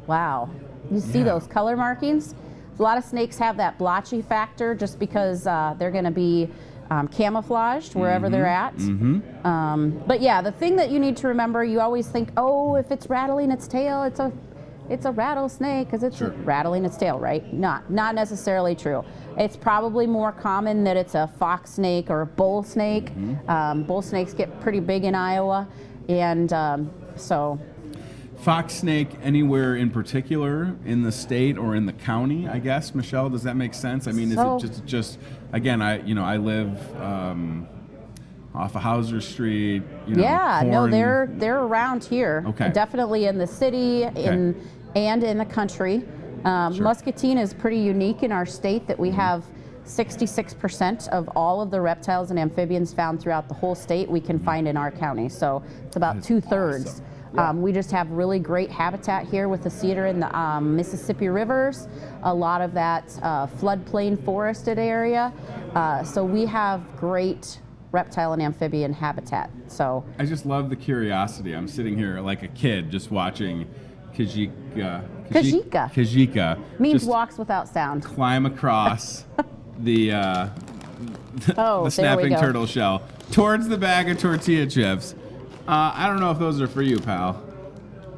Wow. You see those color markings? A lot of snakes have that blotchy factor just because they're going to be camouflaged wherever they're at. But yeah, the thing that you need to remember, you always think, oh, if it's rattling its tail, it's a rattlesnake because it's rattling its tail, right? Not necessarily true. It's probably more common that it's a fox snake or a bull snake. Bull snakes get pretty big in Iowa, and so. Fox snake anywhere in particular in the state or in the county, I guess, Michelle, does that make sense? I mean, is it just again, I live off of Hauser Street, corn. No, they're around here. Okay. Definitely in the city and in the country. Muscatine is pretty unique in our state that we have 66% of all of the reptiles and amphibians found throughout the whole state we can find in our county. So it's about 2/3. Awesome. We just have really great habitat here with the cedar and the Mississippi rivers, a lot of that floodplain forested area. So we have great reptile and amphibian habitat. So I just love the curiosity. I'm sitting here like a kid just watching Kajika means walks without sound. Climb across the snapping turtle shell towards the bag of tortilla chips. I don't know if those are for you, pal.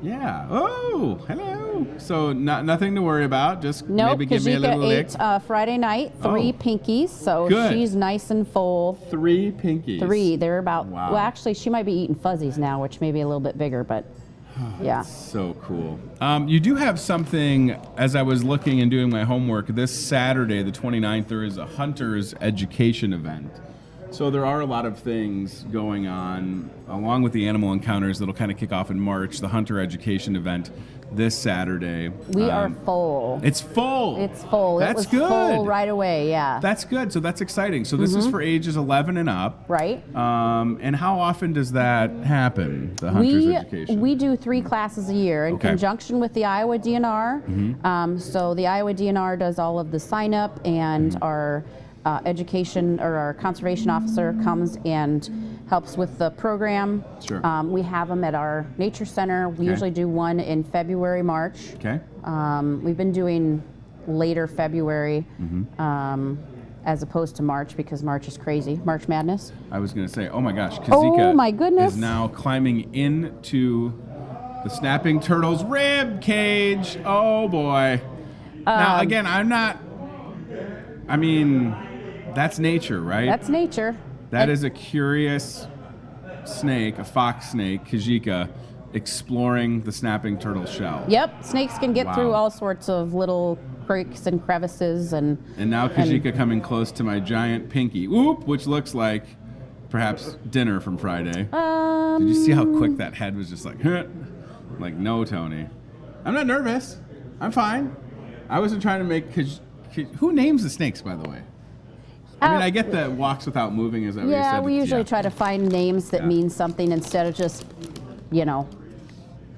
Yeah. Oh, hello. So nothing to worry about. Just maybe give me a little lick. Ate Friday night 3 pinkies, so she's nice and full. 3 pinkies. 3. They're about. Wow. Well, actually, she might be eating fuzzies now, which may be a little bit bigger, but yeah. That's so cool. You do have something. As I was looking and doing my homework, this Saturday, the 29th, there is a hunter's education event. So there are a lot of things going on, along with the animal encounters that'll kind of kick off in March, the hunter education event this Saturday. We are full. It's full. It's full. That's good. Full right away, yeah. That's good. So that's exciting. So this is for ages 11 and up. Right. And how often does that happen, the hunter's education? We do 3 classes a year in conjunction with the Iowa DNR. So the Iowa DNR does all of the sign up, and our education or our conservation officer comes and helps with the program. Sure. We have them at our nature center. We usually do one in February, March. Okay. We've been doing later February as opposed to March because March is crazy. March Madness. I was going to say, oh my gosh, Kazika is now climbing into the snapping turtle's rib cage. Oh boy. Now again, that's nature, right? That's nature. That is a curious snake, a fox snake, Kajika, exploring the snapping turtle shell. Yep, snakes can get through all sorts of little creeks and crevices. And now Kajika coming close to my giant pinky, which looks like perhaps dinner from Friday. Did you see how quick that head was just like, huh? Like, no, Tony. I'm not nervous. I'm fine. I wasn't trying to make who names the snakes, by the way? I get the walks without moving, is that what you said? Yeah, we usually try to find names that mean something instead of just,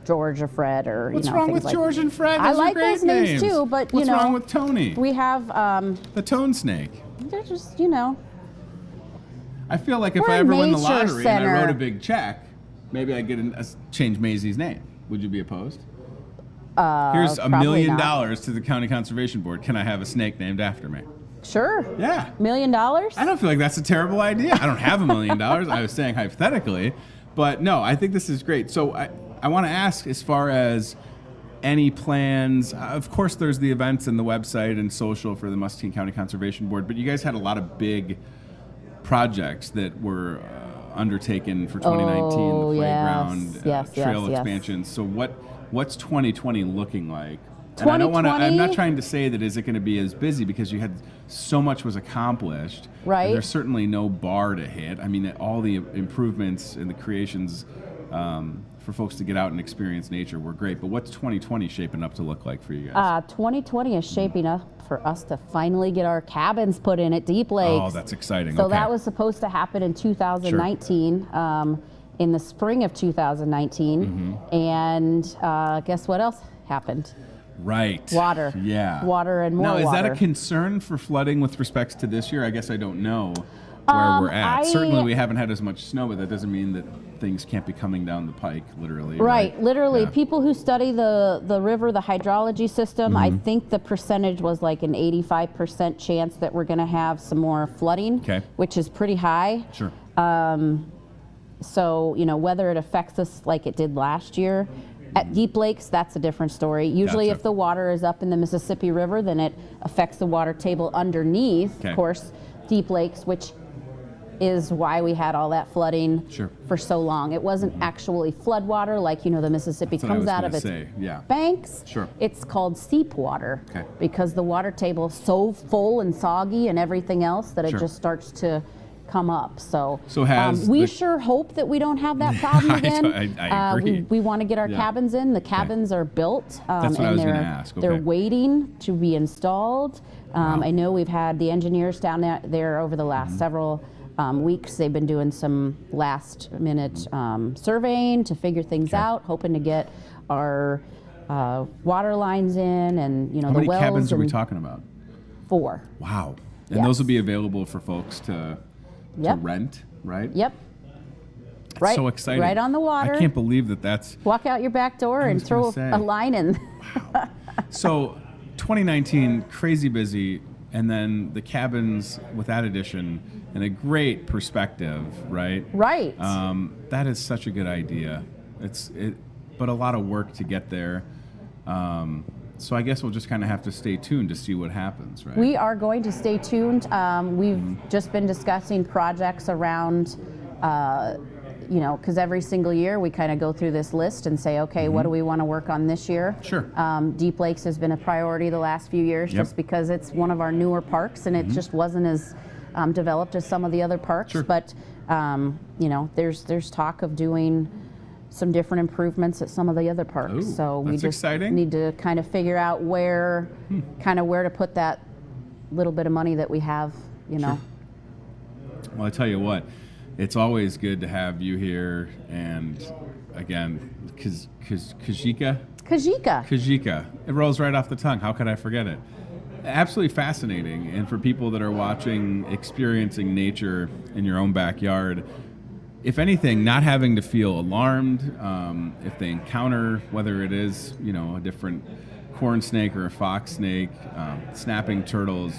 George or Fred or, What's wrong with George and Fred? I like those names too, but, What's wrong with Tony? We have... the Tone Snake. They're just, I feel like if I ever win the lottery and I wrote a big check, maybe I'd change Maisie's name. Would you be opposed? Here's $1 million to the County Conservation Board. Can I have a snake named after me? Sure. Yeah. $1 million? I don't feel like that's a terrible idea. I don't have $1 million. I was saying hypothetically. But no, I think this is great. So I want to ask, as far as any plans, of course there's the events and the website and social for the Muscatine County Conservation Board, but you guys had a lot of big projects that were undertaken for 2019, the playground, trail expansions. So what's 2020 looking like? And I don't want to. I'm not trying to say that is it going to be as busy because you had so much was accomplished. Right. And there's certainly no bar to hit. I mean, all the improvements and the creations for folks to get out and experience nature were great. But what's 2020 shaping up to look like for you guys? 2020 is shaping up for us to finally get our cabins put in at Deep Lakes. Oh, that's exciting. So okay. that was supposed to happen in 2019. Sure. In the spring of 2019, and guess what else happened? Right. Water. Yeah. Water and more water. Now, is that a concern for flooding with respects to this year? I guess I don't know where we're at. Certainly we haven't had as much snow, but that doesn't mean that things can't be coming down the pike, literally. Right. Literally. Yeah. People who study the river, the hydrology system, I think the percentage was like an 85% chance that we're going to have some more flooding, which is pretty high. Sure. So, whether it affects us like it did last year, at Deep Lakes, that's a different story. Usually if the water is up in the Mississippi River, then it affects the water table underneath, of course, Deep Lakes, which is why we had all that flooding for so long. It wasn't actually flood water like, the Mississippi comes out of its banks. Sure. It's called seep water because the water table is so full and soggy and everything else that it just starts to come up. So we sure hope that we don't have that problem again. I agree. We want to get our cabins in. The cabins are built. That's what I was going to ask. They're waiting to be installed. I know we've had the engineers down there over the last several weeks. They've been doing some last minute surveying to figure things out, hoping to get our water lines in and How the many wells. cabins are we talking about? 4. Wow. And those will be available for folks to rent, right? Yep. That's so exciting. Right on the water. I can't believe that's... Walk out your back door and throw a line in. Wow. So 2019, crazy busy, and then the cabins with that addition and a great perspective, right? Right. That is such a good idea. But a lot of work to get there. So I guess we'll just kind of have to stay tuned to see what happens, right? We are going to stay tuned. We've just been discussing projects around, because every single year we kind of go through this list and say, okay, what do we want to work on this year? Sure. Deep Lakes has been a priority the last few years just because it's one of our newer parks and it just wasn't as developed as some of the other parks. Sure. But, there's talk of doing some different improvements at some of the other parks. Ooh, so we just exciting. need to kind of figure out where to put that little bit of money that we have, Sure. Well, I tell you what, it's always good to have you here, and again, Kajika. It rolls right off the tongue. How could I forget it? Absolutely fascinating, and for people that are watching, experiencing nature in your own backyard, if anything, not having to feel alarmed if they encounter, whether it is, a different corn snake or a fox snake, snapping turtles,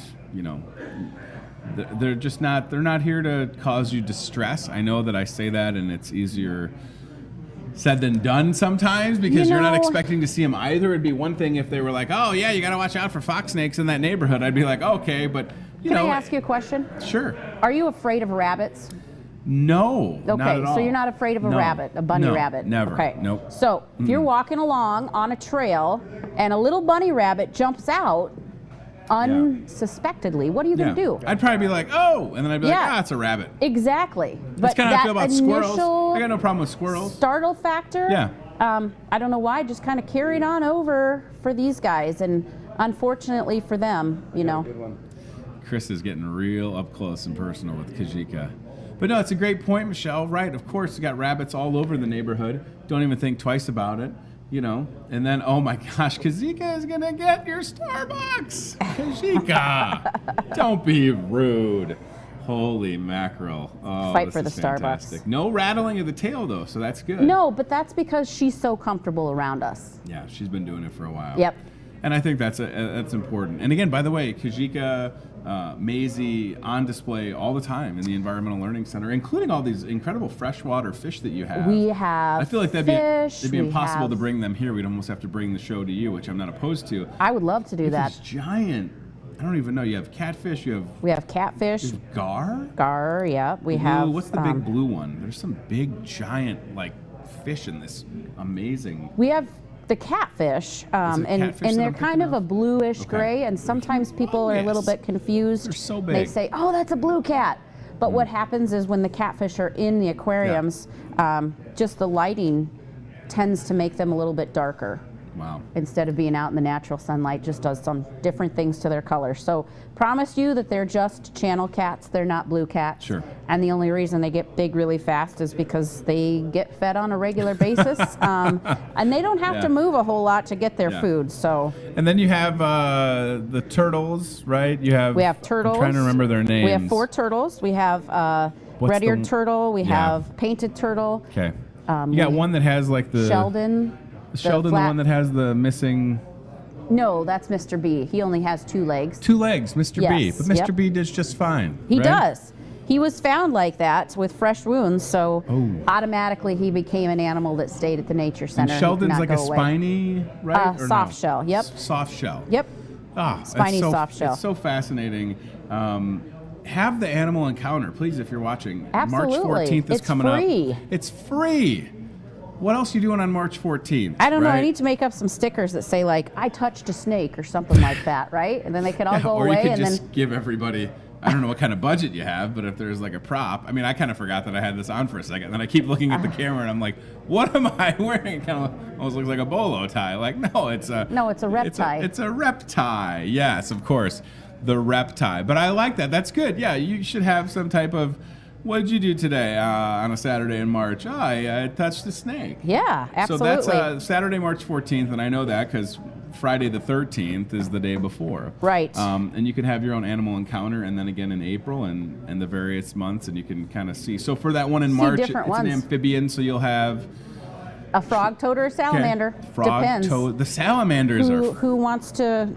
they're not here to cause you distress. I know that I say that and it's easier said than done sometimes because you're not expecting to see them either. It'd be one thing if they were like, oh yeah, you got to watch out for fox snakes in that neighborhood. I'd be like, okay, but Can I ask you a question? Sure. Are you afraid of rabbits? No, not at all. So you're not afraid of a rabbit, a bunny rabbit? Never. Okay. Nope. So if you're walking along on a trail and a little bunny rabbit jumps out unsuspectedly, what are you going to do? I'd probably be like, oh, and then I'd be like, it's a rabbit. Exactly. That's kind of how I feel about squirrels. I got no problem with squirrels. Startle factor? Yeah. I don't know why, just kind of carried on over for these guys, and unfortunately for them, Good one. Chris is getting real up close and personal with Kajika. But no, it's a great point, Michelle. Right, of course, you got rabbits all over the neighborhood. Don't even think twice about it, And then, oh my gosh, Kajika is going to get your Starbucks. Kajika, don't be rude. Holy mackerel. Oh, Fight for the fantastic. Starbucks. No rattling of the tail, though, so that's good. No, but that's because she's so comfortable around us. Yeah, she's been doing it for a while. Yep. And I think that's important. And again, by the way, Kajika, Maisie on display all the time in the Environmental Learning Center, including all these incredible freshwater fish that you have. We have I feel like it'd be impossible to bring them here. We'd almost have to bring the show to you, which I'm not opposed to. I would love to do that. It's giant. I don't even know. You have catfish. We have catfish. You have gar. Gar, yeah. We blue, have. What's the big blue one? There's some big giant fish in this amazing. We have The catfish, and they're kind of a bluish gray, and sometimes people are a little bit confused. They're so big. They say, "Oh, that's a blue cat," but what happens is when the catfish are in the aquariums, just the lighting tends to make them a little bit darker. Wow. Instead of being out in the natural sunlight, just does some different things to their color. So promise you that they're just channel cats, they're not blue cats. Sure. And the only reason they get big really fast is because they get fed on a regular basis. And they don't have to move a whole lot to get their food. So. And then you have the turtles, right? We have turtles. I'm trying to remember their names. We have 4 turtles. We have red-eared turtle. We have painted turtle. Okay. You got one that has like the... Sheldon. The one that has the missing... No, that's Mr. B. He only has 2 legs. 2 legs, Mr. B. Yes, But Mr. B does just fine. He right? does. He was found like that with fresh wounds, so automatically he became an animal that stayed at the nature center. And Sheldon's like a spiny, right? Soft shell, yep. Soft shell. Yep. Spiny soft shell. It's so fascinating. Have the animal encounter, please, if you're watching. Absolutely. March 14th is coming up. It's free. It's free. What else are you doing on March 14th? I don't know. I need to make up some stickers that say, like, I touched a snake or something like that, right? And then they can all go or away. Or you could and just then give everybody, I don't know what kind of budget you have, but if there's like a prop. I mean, I kind of forgot that I had this on for a second. And then I keep looking at the camera and I'm like, what am I wearing? It kind of almost looks like a bolo tie. Like, no, it's a... No, it's a rep tie. It's a rep tie. Yes, of course. The rep tie. But I like that. That's good. Yeah, you should have some type of... What did you do today on a Saturday in March? Oh, I touched a snake. Yeah, absolutely. So that's Saturday, March 14th, and I know that because Friday the 13th is the day before. Right. And you can have your own animal encounter, and then again in April and the various months, and you can kind of see. So for that one in March, it's an amphibian, so you'll have... A frog toad or a salamander. Okay. Frog, depends. toad. The salamanders are... Who wants to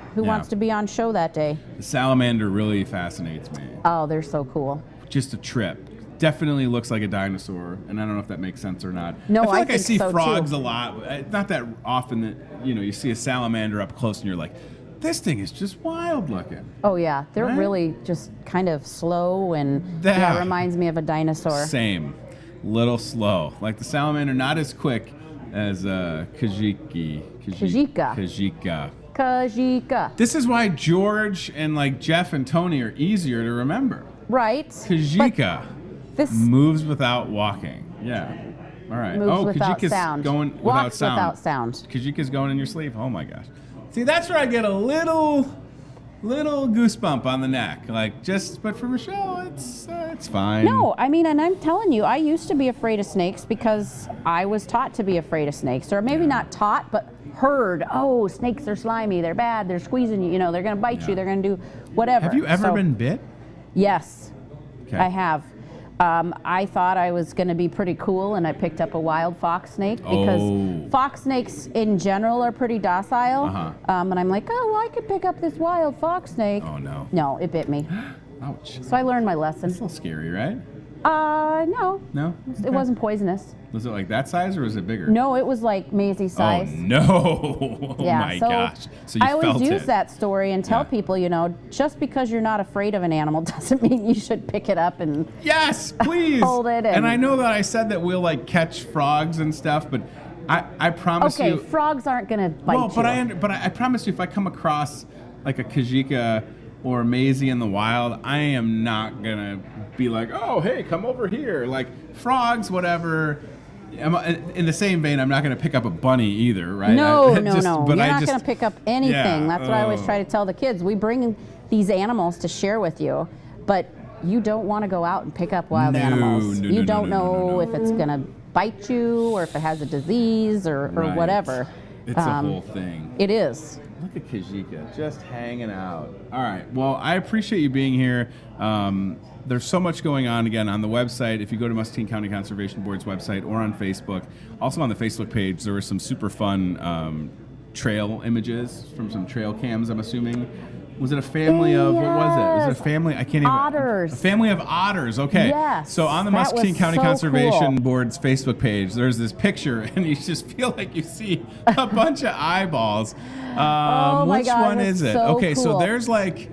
be on show that day? The salamander really fascinates me. Oh, they're so cool. Just a trip. Definitely looks like a dinosaur, and I don't know if that makes sense or not. No, I feel like I see so frogs too. a lot. It's not that often that you see a salamander up close, and you're like, this thing is just wild looking. Oh yeah, they're really just kind of slow, and it reminds me of a dinosaur. Same, little slow, like the salamander, not as quick as Kajika. This is why George and like Jeff and Tony are easier to remember. Right. Kajika. This moves without walking. Yeah. All right. Moves without Kajika's sound. Going Walks without sound. Kajika's going in your sleep. Oh my gosh. See, that's where I get a little goosebump on the neck. Like but for Michelle, it's fine. No, I mean, and I'm telling you, I used to be afraid of snakes because I was taught to be afraid of snakes, or maybe not taught, but heard. Oh, snakes are slimy. They're bad. They're squeezing you. They're going to bite you. They're going to do whatever. Have you ever been bit? Yes, okay. I have. I thought I was going to be pretty cool, and I picked up a wild fox snake because fox snakes in general are pretty docile. And I'm like, oh, well, I could pick up this wild fox snake. Oh, no. No, it bit me. Ouch. So I learned my lesson. It's a little scary, right? No. No? It wasn't poisonous. Was it like that size or was it bigger? No, it was like Maisie size. Oh, no. Yeah, my gosh. So you I always felt use that story and tell people, just because you're not afraid of an animal doesn't mean you should pick it up and yes, please. hold it. And I know that I said that we'll like catch frogs and stuff, but I promise you. Okay, frogs aren't going to bite you. But I promise you, if I come across like a Kajika or Maisie in the wild, I am not going to be like, oh, hey, come over here. Like frogs, whatever. In the same vein, I'm not going to pick up a bunny either, right? No. You're not going to pick up anything. Yeah, That's what I always try to tell the kids. We bring these animals to share with you, but you don't want to go out and pick up wild animals. You don't know if it's going to bite you or if it has a disease or whatever. It's a whole thing. It is. Look at Kajika just hanging out. All right. Well, I appreciate you being here. There's so much going on, again, on the website. If you go to Muscatine County Conservation Board's website or on Facebook, also on the Facebook page, there were some super fun trail images from some trail cams, I'm assuming. Was it a family of, what was it? Was it a family? I can't even. Otters. A family of otters, okay. Yes. So on the Muscatine County Conservation Board's Facebook page, there's this picture, and you just feel like you see a bunch of eyeballs. Oh my which God, one is it? so okay, cool. so there's like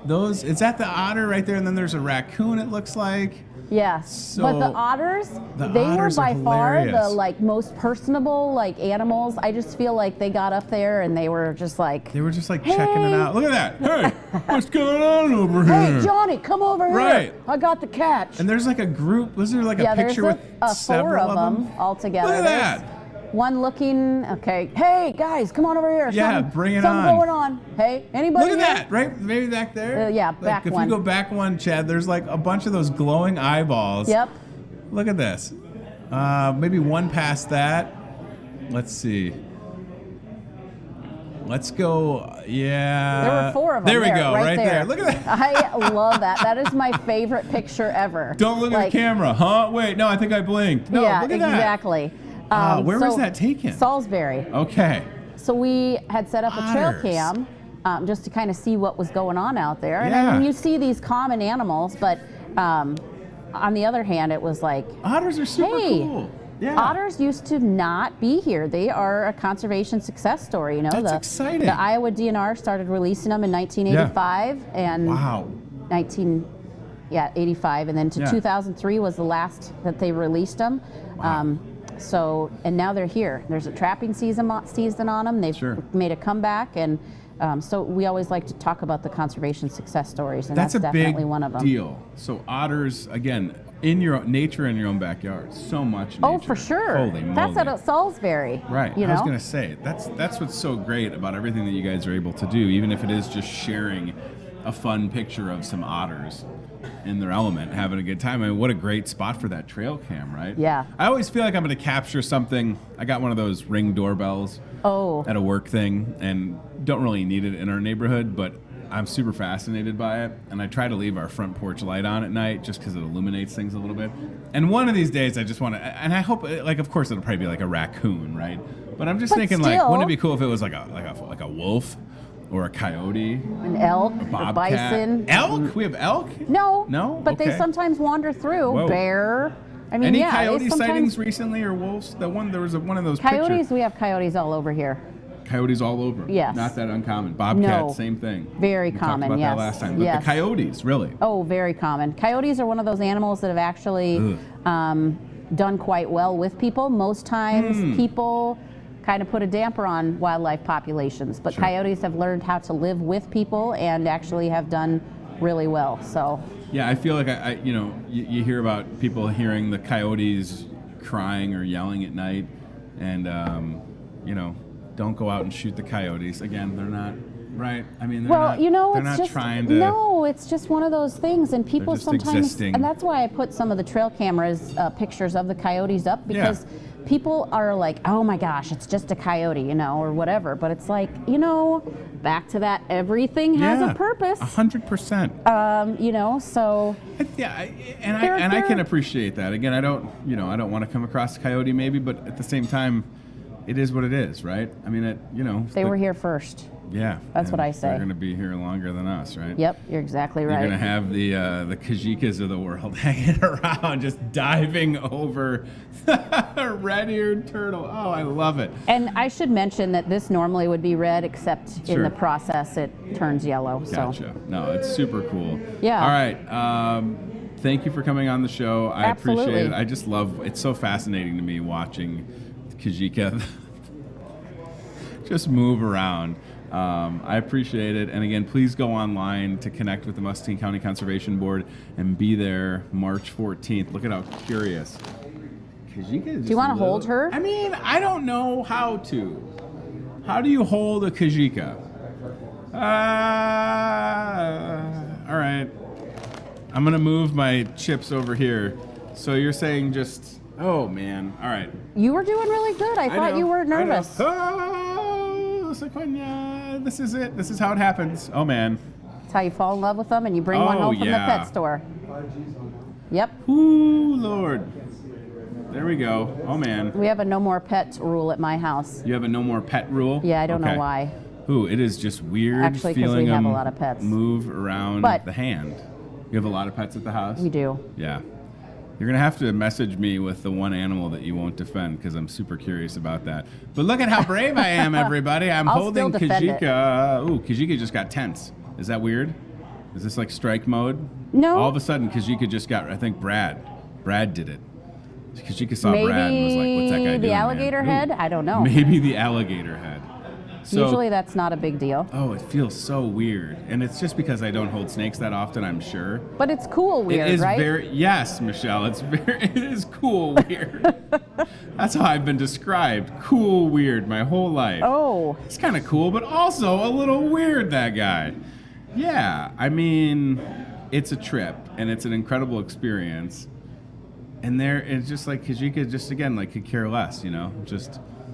those, is that the otter right there? And then there's a raccoon, it looks like. Yes, So but the otters, they were by far the most personable animals. I just feel like they got up there and they were just like hey, checking it out. Look at that. Hey, what's going on over here? Hey, Johnny, come over here. Right. I got the catch. And there's like a group. Was there like a picture with several four of them all together? Look at that. One looking, okay. Hey, guys, come on over here. Yeah, bring it something going on. Hey, anybody? Look at that, right? Maybe back there? Yeah, back if one. If you go back one, Chad, there's like a bunch of those glowing eyeballs. Yep. Look at this. Maybe one past that. Let's see. Let's go. Yeah. There were 4 of them. There we go, right there. Look at that. I love that. That is my favorite picture ever. Don't look at the camera, huh? Wait, no, I think I blinked. No, yeah, look at that. Exactly. Where was that taken? Salisbury. Okay. So we had set up a trail cam just to kind of see what was going on out there. And Yeah. I mean, you see these common animals, but on the other hand, it was like, otters are super cool. Yeah. Otters used to not be here. They are a conservation success story. You know, That's exciting. The Iowa DNR started releasing them in 1985, and 85, and then to 2003 was the last that they released them. Wow. And now they're here. There's a trapping season on them. They've made a comeback, and so we always like to talk about the conservation success stories, and that's definitely one of them. Deal. So otters, again, in your nature in your own backyard, so much nature. Oh, for sure. Holy moly. That's at Salisbury. Right. You I was know? going to say, that's what's so great about everything that you guys are able to do, even if it is just sharing a fun picture of some otters in their element, having a good time. I mean, what a great spot for that trail cam, right? Yeah. I always feel like I'm going to capture something. I got one of those Ring doorbells at a work thing, and don't really need it in our neighborhood, but I'm super fascinated by it, and I try to leave our front porch light on at night just because it illuminates things a little bit. And one of these days, I just want to, and I hope, of course, it'll probably be like a raccoon, right? But I'm just thinking, wouldn't it be cool if it was like a wolf? Or a coyote, an elk, a bison. Elk? We have elk? No, but they sometimes wander through. Whoa. Bear. I mean, any coyote sightings recently, or wolves? There was one of those coyotes. Pictures. We have coyotes all over here. Coyotes all over. Yes. Not that uncommon. Bobcat, same thing. Very We common. talked about that last time. But the coyotes, really. Oh, very common. Coyotes are one of those animals that have actually done quite well with people. Most times, people kind of put a damper on wildlife populations, but coyotes have learned how to live with people and actually have done really well. So yeah, I feel like you hear about people hearing the coyotes crying or yelling at night, and don't go out and shoot the coyotes. Again, they're not right. I mean, they're not trying to. No, it's just one of those things, and people sometimes, existing. and that's why I put some of the trail cameras pictures of the coyotes up, because people are like, oh my gosh, it's just a coyote, or whatever. But it's like, back to that, everything has a purpose. 100%. So. Yeah, and I can appreciate that. Again, I don't want to come across a coyote maybe, but at the same time, it is what it is, right? I mean, They were here first. Yeah. That's what I say. They're going to be here longer than us, right? Yep, you're exactly right. You're going to have the Kajikas of the world hanging around, just diving over a red-eared turtle. Oh, I love it. And I should mention that this normally would be red, except in the process it turns yellow. Gotcha. No, it's super cool. Yeah. All right. Thank you for coming on the show. I appreciate it. I just love, it's so fascinating to me watching Kajika just move around. I appreciate it. And again, please go online to connect with the Muscatine County Conservation Board and be there March 14th. Look at how curious. Kajika is. Do you want to hold her? I mean, I don't know how to. How do you hold a Kajika? All right. I'm going to move my chips over here. So you're saying just, oh man. All right. You were doing really good. I thought you were nervous. Oh, Sequoia. This is it. This is how it happens. Oh man. That's how you fall in love with them and you bring one home from the pet store. Yep. Ooh, Lord. There we go. Oh man. We have a no more pets rule at my house. You have a no more pet rule? Yeah, I don't know why. Ooh, it is just weird. Actually, because we have a lot of pets. Move around the hand. You have a lot of pets at the house? We do. Yeah. You're going to have to message me with the one animal that you won't defend, because I'm super curious about that. But look at how brave I am, everybody. I'm holding Kajika. Ooh, Kajika just got tense. Is that weird? Is this like strike mode? No. All of a sudden, Kajika just got, I think Brad did it. Kajika saw Brad and was like, what's that guy doing, the alligator head? I don't know. Maybe the alligator head. So, usually that's not a big deal. Oh, it feels so weird. And it's just because I don't hold snakes that often, I'm sure. But it's cool weird, it is right? Yes, Michelle, it is cool weird. That's how I've been described. Cool weird my whole life. Oh. It's kind of cool, but also a little weird, that guy. Yeah, I mean, it's a trip, and it's an incredible experience. And it's just like Kajika, just again, like could care less, you know?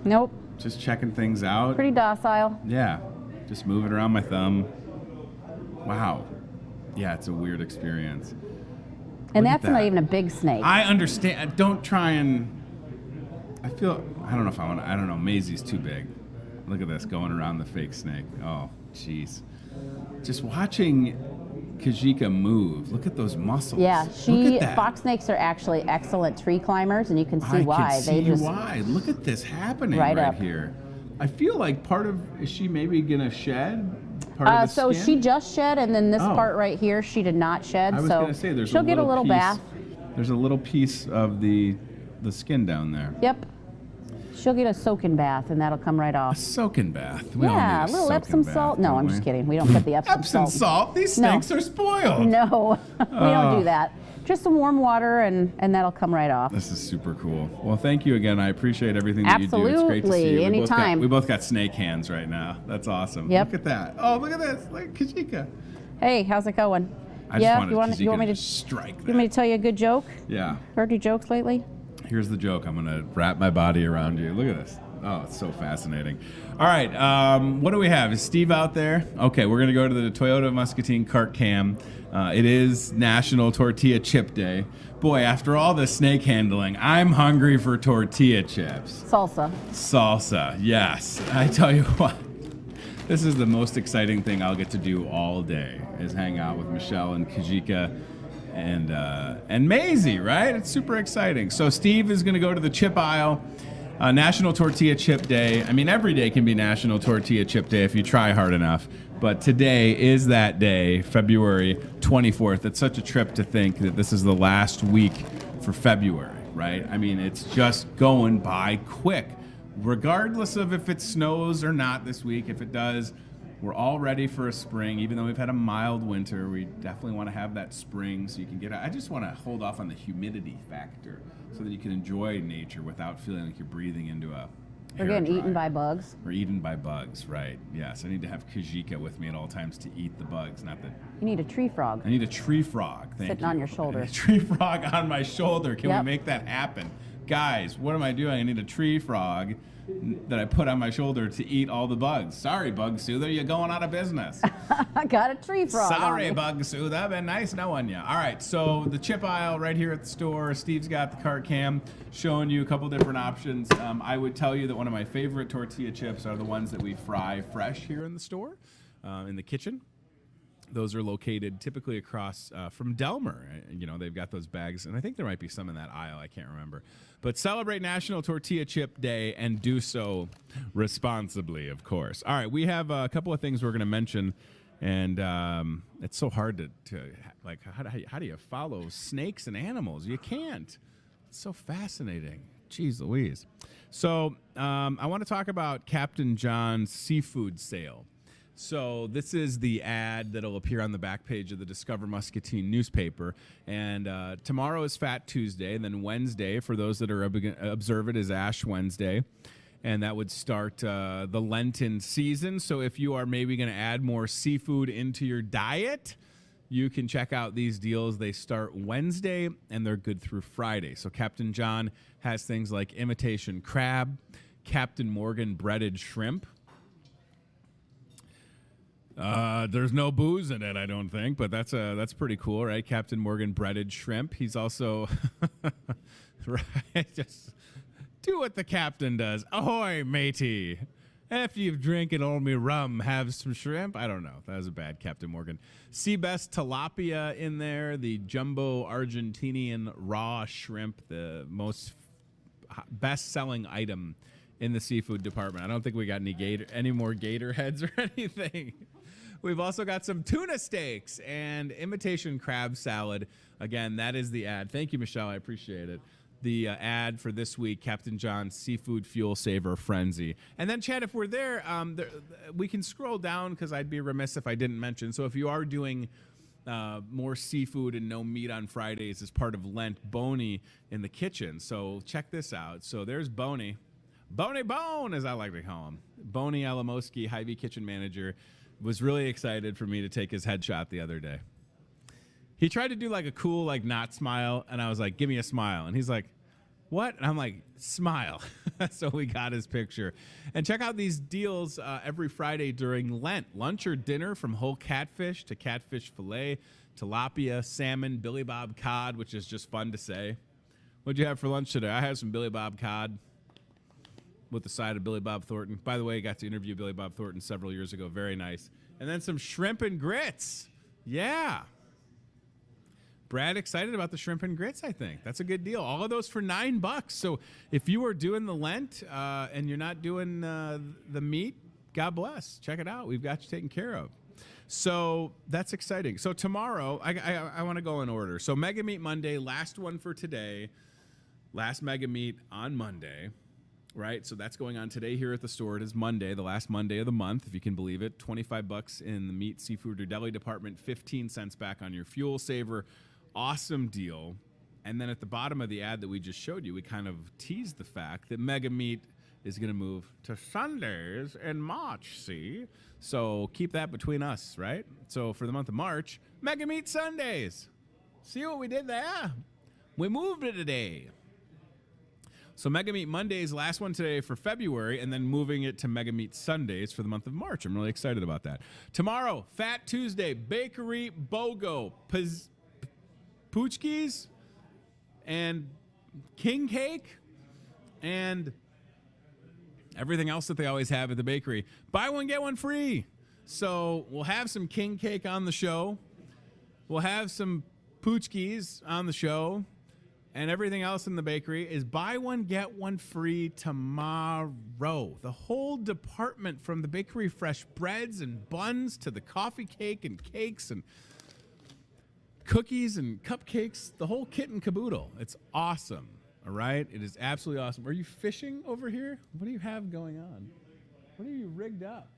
Nope. Just checking things out. Pretty docile. Yeah, just moving around my thumb. Wow. Yeah, it's a weird experience. And that's not even a big snake. I understand. Don't try and... I don't know if I want to... I don't know. Maisie's too big. Look at this, going around the fake snake. Oh, jeez. Just watching Kajika move. Look at those muscles. Yeah, Look at that. Fox snakes are actually excellent tree climbers, and you can see why. I can see why. Look at this happening right here. I feel like is she maybe gonna shed part of the so skin? she just shed, and then this part right here she did not shed. I was gonna say she'll get a little bath. There's a little piece of the skin down there. Yep. She'll get a soaking bath, and that'll come right off. A soaking bath. Yeah, a little Epsom salt. No, I'm just kidding. We don't put the Epsom salt. Epsom salt? These snakes are spoiled. No, we don't do that. Just some warm water, and that'll come right off. This is super cool. Well, thank you again. I appreciate everything that you do. It's great to see you. Anytime. We both got snake hands right now. That's awesome. Yep. Look at that. Oh, look at this. Look at Kajika. Hey, how's it going? You want me to strike that. You want me to tell you a good joke? Yeah. Heard any jokes lately? Here's the joke. I'm going to wrap my body around you. Look at this. Oh, it's so fascinating. All right. What do we have? Is Steve out there? Okay, we're going to go to the Toyota Muscatine Cart Cam. It is National Tortilla Chip Day. Boy, after all the snake handling, I'm hungry for tortilla chips. Salsa, yes. I tell you what, this is the most exciting thing I'll get to do all day, is hang out with Michelle and Kajika and Maisie, right? It's super exciting. So Steve is going to go to the chip aisle. National Tortilla Chip Day. I mean, every day can be National Tortilla Chip Day if you try hard enough. But today is that day, February 24th. It's such a trip to think that this is the last week for February, right? I mean, it's just going by quick. Regardless of if it snows or not this week, if it does, we're all ready for a spring. Even though we've had a mild winter, we definitely want to have that spring so you can get out. I just want to hold off on the humidity factor so that you can enjoy nature without feeling like you're breathing into a We're getting eaten by bugs. We're eaten by bugs, right. Yes, I need to have Kajika with me at all times to eat the bugs, not that... You need a tree frog. I need a tree frog, thank you. Sitting on your shoulder. A tree frog on my shoulder. Can we make that happen? Guys, what am I doing? I need a tree frog that I put on my shoulder to eat all the bugs. Sorry, Bug Soother, you're going out of business. I got a tree frog. Sorry, Bug Soother, been nice knowing you. All right, so the chip aisle right here at the store. Steve's got the cart cam showing you a couple different options. I would tell you that one of my favorite tortilla chips are the ones that we fry fresh here in the store, in the kitchen. Those are located typically across from Delmer. You know, they've got those bags, and I think there might be some in that aisle. I can't remember. But celebrate National Tortilla Chip Day and do so responsibly, of course. All right, we have a couple of things we're going to mention, and it's so hard to like, how do you follow snakes and animals? You can't. It's so fascinating. Jeez Louise. So I want to talk about Captain John's seafood sale. So this is the ad that'll appear on the back page of the Discover Muscatine newspaper. And tomorrow is Fat Tuesday. And then Wednesday, for those that are observe it, is Ash Wednesday. And that would start the Lenten season. So if you are maybe going to add more seafood into your diet, you can check out these deals. They start Wednesday, and they're good through Friday. So Captain John has things like imitation crab, Captain Morgan breaded shrimp. There's no booze in it, I don't think, but that's pretty cool, right? Captain Morgan breaded shrimp. He's also right. Just do what the captain does. Ahoy, matey! After you've drinking all me rum, have some shrimp. I don't know. That was a bad Captain Morgan. Seabest tilapia in there. The jumbo Argentinian raw shrimp, the most best-selling item in the seafood department. I don't think we got any more gator heads or anything. We've also got some tuna steaks and imitation crab salad. Again, that is the ad. Thank you, Michelle. I appreciate it. The ad for this week, Captain John's Seafood Fuel Saver Frenzy. And then, Chad, if we're there, we can scroll down because I'd be remiss if I didn't mention. So if you are doing more seafood and no meat on Fridays as part of Lent, Boney in the kitchen. So check this out. So there's Boney. Boney Bone, as I like to call him. Boney Alamoski, Hy-Vee kitchen manager, was really excited for me to take his headshot the other day. He tried to do like a cool, like not smile, and I was like, give me a smile. And he's like, what? And I'm like, smile. So we got his picture. And check out these deals every Friday during Lent. Lunch or dinner from whole catfish to catfish fillet, tilapia, salmon, Billy Bob cod, which is just fun to say. What'd you have for lunch today? I had some Billy Bob cod with the side of Billy Bob Thornton. By the way, I got to interview Billy Bob Thornton several years ago. Very nice. And then some shrimp and grits. Yeah. Brad excited about the shrimp and grits, I think. That's a good deal. All of those for $9. So if you are doing the Lent and you're not doing the meat, God bless. Check it out. We've got you taken care of. So that's exciting. So tomorrow, I want to go in order. So Mega Meat Monday, last one for today. Last Mega Meat on Monday. Right, so that's going on today here at the store. It is Monday, the last Monday of the month, if you can believe it. $25 in the meat, seafood, or deli department. 15 cents back on your fuel saver. Awesome deal. And then at the bottom of the ad that we just showed you, we kind of teased the fact that Mega Meat is going to move to Sundays in March, see? So keep that between us, right? So for the month of March, Mega Meat Sundays. See what we did there? We moved it today. So Mega Meat Mondays, last one today for February, and then moving it to Mega Meat Sundays for the month of March. I'm really excited about that. Tomorrow, Fat Tuesday, Bakery BOGO, Poochkies, and King Cake, and everything else that they always have at the bakery. Buy one, get one free. So we'll have some King Cake on the show. We'll have some Poochkies on the show. And everything else in the bakery is buy one, get one free tomorrow. The whole department, from the bakery fresh breads and buns to the coffee cake and cakes and cookies and cupcakes, the whole kit and caboodle. It's awesome, all right? It is absolutely awesome. Are you fishing over here? What do you have going on? What are you rigged up?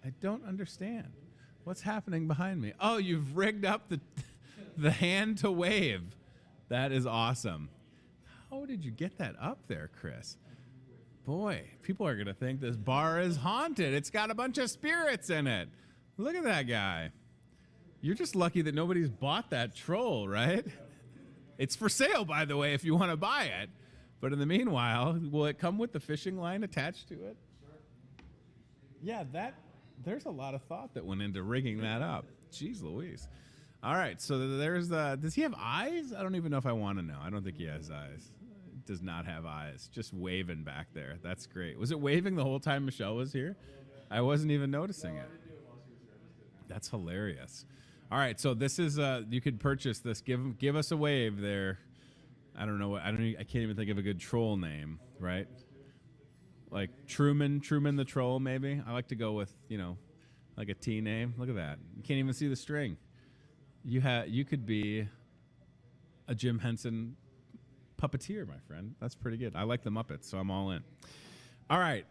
I don't understand. What's happening behind me? Oh, you've rigged up the hand to wave. That is awesome. How did you get that up there, Chris? Boy, people are going to think this bar is haunted. It's got a bunch of spirits in it. Look at that guy. You're just lucky that nobody's bought that troll, right? It's for sale, by the way, if you want to buy it. But in the meanwhile, will it come with the fishing line attached to it? Yeah, there's a lot of thought that went into rigging that up. Jeez Louise. All right, so there's does he have eyes? I don't even know if I want to know. I don't think he has eyes. Does not have eyes. Just waving back there. That's great. Was it waving the whole time Michelle was here? I wasn't even noticing it. That's hilarious. All right, so this is you could purchase this. Give us a wave there. I don't know. I can't even think of a good troll name, right? Like Truman the troll, maybe. I like to go with like a T name. Look at that. You can't even see the string. You could be a Jim Henson puppeteer, my friend. That's pretty good. I like the Muppets, so I'm all in. All right,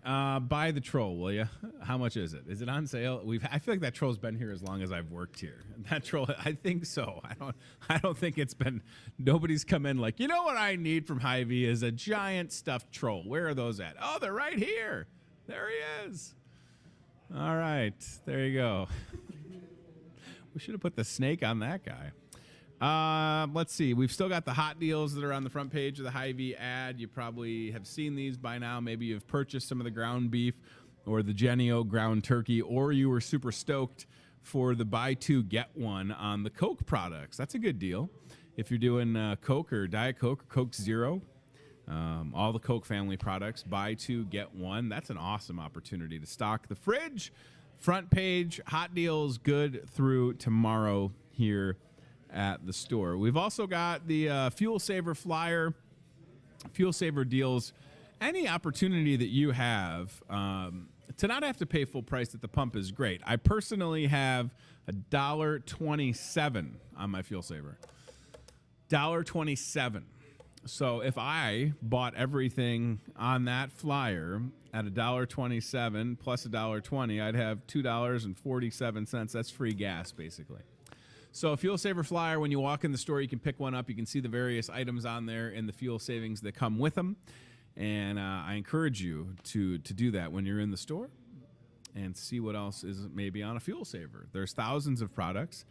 buy the troll, will you? How much is it? Is it on sale? I feel like that troll's been here as long as I've worked here. That troll, I think so. I don't think it's been. Nobody's come in like, you know what I need from Hy-Vee is a giant stuffed troll. Where are those at? Oh, they're right here. There he is. All right, there you go. We should have put the snake on that guy. Let's see. We've still got the hot deals that are on the front page of the Hy-Vee ad. You probably have seen these by now. Maybe you've purchased some of the ground beef or the Genio ground turkey, or you were super stoked for the buy two, get one on the Coke products. That's a good deal. If you're doing Coke or Diet Coke or Coke Zero, all the Coke family products, buy two, get one. That's an awesome opportunity to stock the fridge. Front page, hot deals good through tomorrow here at the store. We've also got the Fuel Saver flyer, Fuel Saver deals. Any opportunity that you have to not have to pay full price at the pump is great. I personally have $1.27 on my fuel saver. $1.27. So if I bought everything on that flyer at $1.27 plus $1.20, I'd have $2.47. That's free gas, basically. So a fuel saver flyer, when you walk in the store, you can pick one up. You can see the various items on there and the fuel savings that come with them. And I encourage you to do that when you're in the store and see what else is maybe on a fuel saver. There's thousands of products.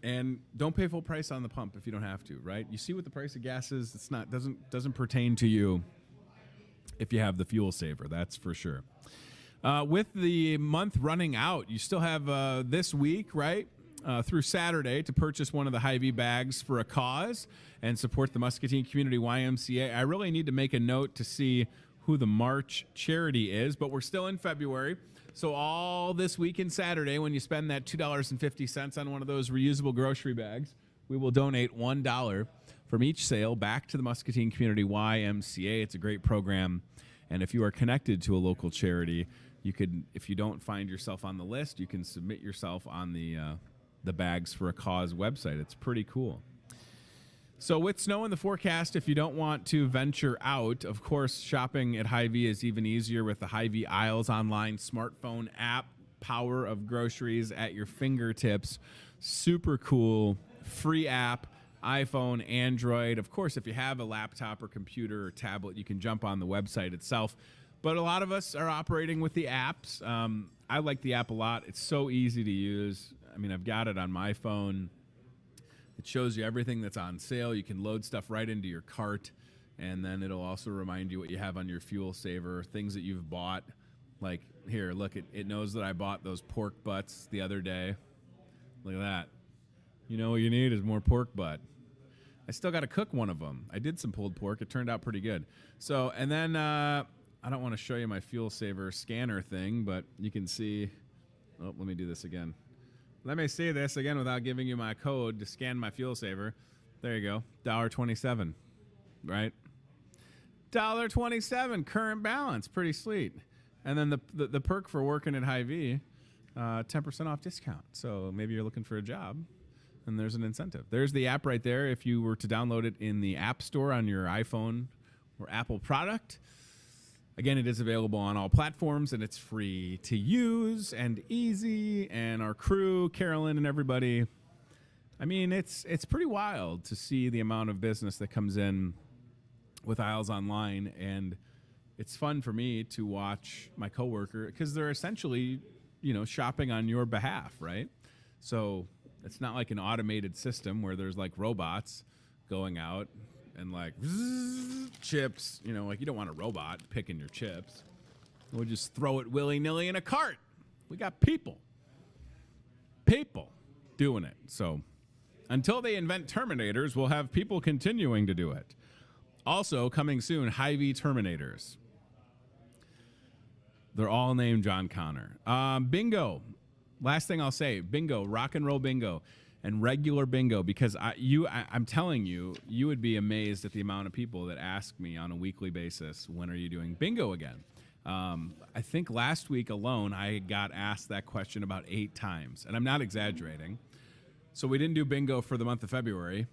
And don't pay full price on the pump if you don't have to, right? You see what the price of gas is. It's not doesn't pertain to you if you have the fuel saver, that's for sure. With the month running out, you still have this week, right? Through Saturday to purchase one of the Hy-Vee bags for a cause and support the Muscatine Community YMCA. I really need to make a note to see who the March charity is, but we're still in February. So all this week and Saturday, when you spend that $2.50 on one of those reusable grocery bags, we will donate $1 from each sale back to the Muscatine Community YMCA. It's a great program. And if you are connected to a local charity, you could, if you don't find yourself on the list, you can submit yourself on the Bags for a Cause website. It's pretty cool. So with snow in the forecast, if you don't want to venture out, of course, shopping at Hy-Vee is even easier with the Hy-Vee Aisles online smartphone app. Power of groceries at your fingertips. Super cool. Free app. iPhone, Android. Of course, if you have a laptop or computer or tablet, you can jump on the website itself. But a lot of us are operating with the apps. I like the app a lot. It's so easy to use. I mean, I've got it on my phone. It shows you everything that's on sale. You can load stuff right into your cart, and then it'll also remind you what you have on your fuel saver, things that you've bought. Like, here, look, it knows that I bought those pork butts the other day. Look at that. You know what you need is more pork butt. I still got to cook one of them. I did some pulled pork. It turned out pretty good. So, and then I don't want to show you my fuel saver scanner thing, but you can see. Oh, let me do this again. Let me see this again without giving you my code to scan my fuel saver. There you go. $1.27, right? $1.27 current balance. Pretty sweet. And then the perk for working at Hy-Vee, 10% off discount. So maybe you're looking for a job, and there's an incentive. There's the app right there. If you were to download it in the App Store on your iPhone or Apple product. Again, it is available on all platforms, and it's free to use and easy. And our crew, Carolyn and everybody, I mean, it's pretty wild to see the amount of business that comes in with Aisles Online. And it's fun for me to watch my coworker because they're essentially, shopping on your behalf, right? So it's not like an automated system where there's like robots going out and like chips, like you don't want a robot picking your chips. We'll just throw it willy-nilly in a cart. We got people doing it. So until they invent Terminators, we'll have people continuing to do it. Also coming soon, Hy-Vee Terminators. They're all named John Connor. Bingo. Last thing I'll say, bingo, rock and roll bingo. And regular bingo, because I'm telling you, you would be amazed at the amount of people that ask me on a weekly basis, when are you doing bingo again? I think last week alone, I got asked that question about 8 times, and I'm not exaggerating. So we didn't do bingo for the month of February,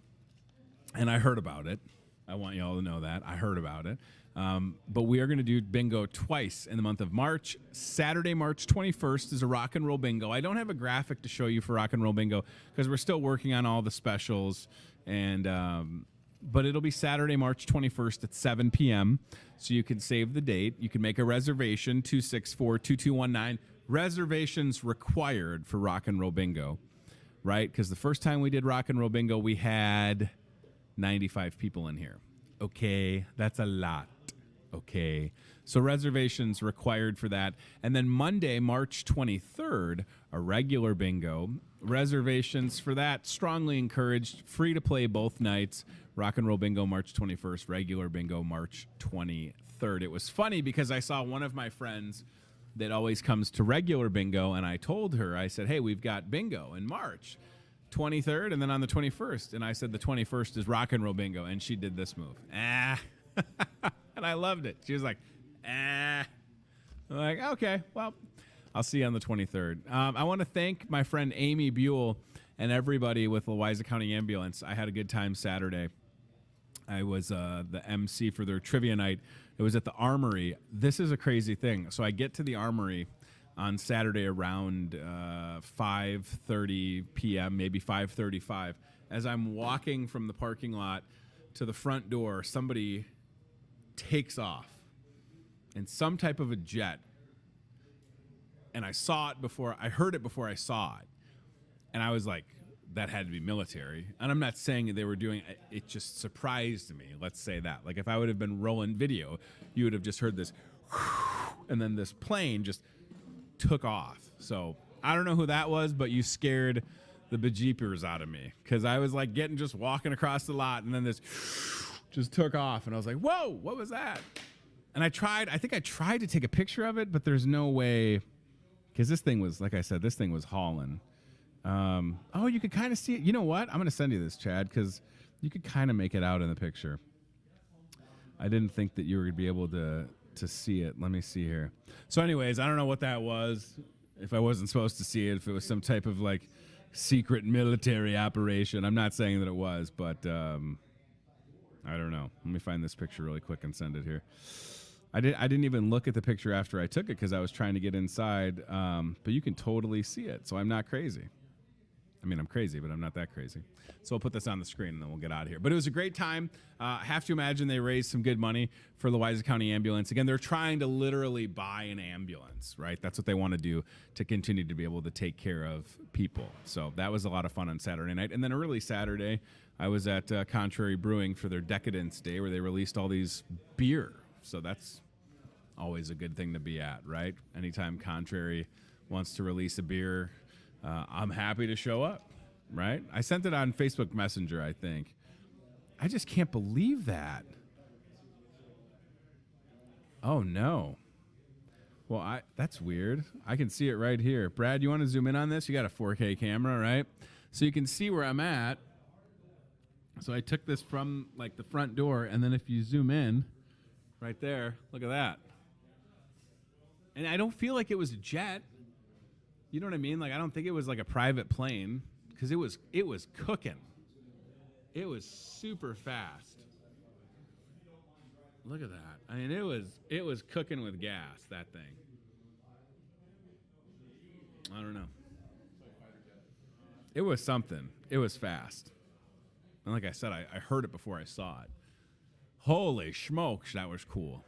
and I heard about it. I want you all to know that. I heard about it. But we are going to do bingo twice in the month of March. Saturday, March 21st is a rock and roll bingo. I don't have a graphic to show you for rock and roll bingo because we're still working on all the specials. And but it'll be Saturday, March 21st at 7 p.m. So you can save the date. You can make a reservation, 264-2219. Reservations required for rock and roll bingo, right? Because the first time we did rock and roll bingo, we had 95 people in here. Okay, that's a lot. Okay, so reservations required for that. And then Monday, March 23rd, a regular bingo. Reservations for that strongly encouraged. Free to play both nights. Rock and roll bingo March 21st, regular bingo March 23rd. It was funny because I saw one of my friends that always comes to regular bingo, and I told her, I said, hey, we've got bingo in March 23rd and then on the 21st. And I said the 21st is rock and roll bingo, and she did this move. And I loved it. She was like, I'm like, okay, well, I'll see you on the 23rd. I want to thank my friend Amy Buell and everybody with Louisa County Ambulance. I had a good time Saturday. I was the MC for their trivia night. It was at the Armory. This is a crazy thing. So I get to the Armory on Saturday around 5:30 p.m., maybe 5:35. As I'm walking from the parking lot to the front door, somebody takes off in some type of a jet. And I heard it before I saw it. And I was like, that had to be military. And I'm not saying they were doing it. It just surprised me. Let's say that. Like if I would have been rolling video, you would have just heard this, and then this plane just took off. So I don't know who that was, but you scared the bejeepers out of me because I was like just walking across the lot, and then this just took off, and I was like, whoa, what was that? And I think I tried to take a picture of it, but there's no way, because this thing was, like I said, this thing was hauling. Oh, you could kind of see it. You know what? I'm going to send you this, Chad, because you could kind of make it out in the picture. I didn't think that you were going to be able to see it. Let me see here. So anyways, I don't know what that was. If I wasn't supposed to see it, if it was some type of like secret military operation. I'm not saying that it was, but I don't know. Let me find this picture really quick and send it here. I didn't even look at the picture after I took it because I was trying to get inside, but you can totally see it, so I'm not crazy. I mean, I'm crazy, but I'm not that crazy. So I'll put this on the screen, and then we'll get out of here. But it was a great time. I have to imagine they raised some good money for Louisa County Ambulance. Again, they're trying to literally buy an ambulance, right? That's what they want to do to continue to be able to take care of people. So that was a lot of fun on Saturday night. And then early Saturday, I was at Contrary Brewing for their Decadence Day, where they released all these beer. So that's always a good thing to be at, right? Anytime Contrary wants to release a beer, I'm happy to show up, right? I sent it on Facebook Messenger, I think. I just can't believe that. Oh, no. Well, that's weird. I can see it right here. Brad, you want to zoom in on this? You got a 4K camera, right? So you can see where I'm at. So I took this from like the front door, and then if you zoom in right there, look at that. And I don't feel like it was a jet. You know what I mean? Like, I don't think it was like a private plane, because it was cooking. It was super fast. Look at that. I mean, it was cooking with gas, that thing. I don't know. It was something. It was fast. And like I said, I heard it before I saw it. Holy smokes, that was cool.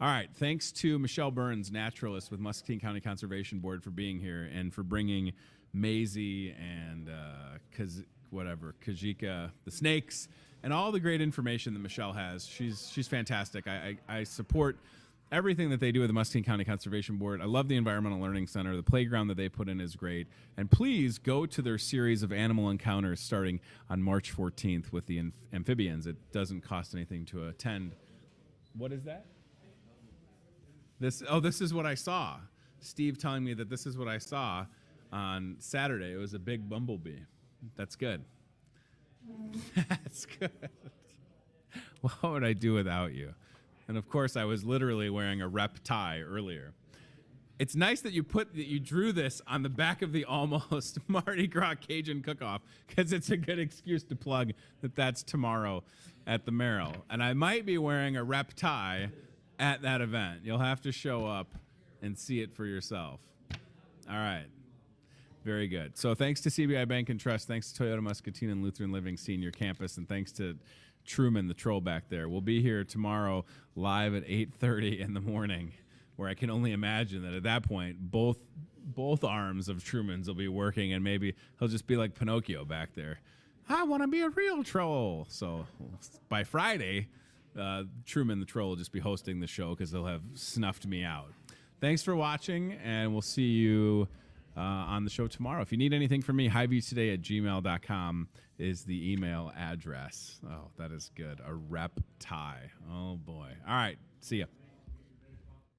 All right, thanks to Michelle Burns, naturalist with Muscatine County Conservation Board, for being here and for bringing Maisie and Kajika, the snakes, and all the great information that Michelle has. She's fantastic. I support everything that they do with the Muscatine County Conservation Board. I love the Environmental Learning Center. The playground that they put in is great. And please go to their series of animal encounters starting on March 14th with the amphibians. It doesn't cost anything to attend. What is that? This is what I saw. Steve telling me that this is what I saw on Saturday. It was a big bumblebee. That's good. That's good. What would I do without you? And of course, I was literally wearing a rep tie earlier. It's nice that you drew this on the back of the Almost Mardi Gras Cajun Cook-Off, because it's a good excuse to plug that's tomorrow at the Merrill. And I might be wearing a rep tie at that event. You'll have to show up and see it for yourself. All right. Very good. So thanks to CBI Bank and Trust, thanks to Toyota Muscatine and Lutheran Living Senior Campus, and thanks to Truman, the troll back there. We'll be here tomorrow live at 8:30 in the morning, where I can only imagine that at that point, both arms of Truman's will be working, and maybe he'll just be like Pinocchio back there. I want to be a real troll. So by Friday, Truman the troll will just be hosting the show, because they'll have snuffed me out. Thanks for watching, and we'll see you on the show tomorrow. If you need anything from me, Hy-Vee@gmail.com is the email address. Oh, that is good. A rep tie. Oh, boy. All right. See ya.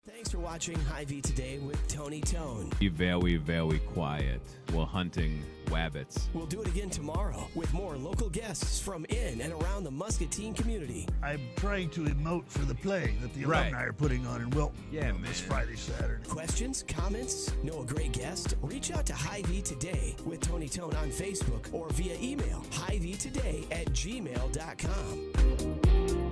Thanks for watching Hy-Vee Today with Tony Tone. Be very, very quiet. We're hunting wabbits. We'll do it again tomorrow with more local guests from in and around the Muscatine community. I'm trying to emote for the play that the alumni are putting on in Wilton this Friday, Saturday. Questions, comments, know a great guest? Reach out to Hy-Vee Today with Tony Tone on Facebook or via email, hyveetoday@gmail.com.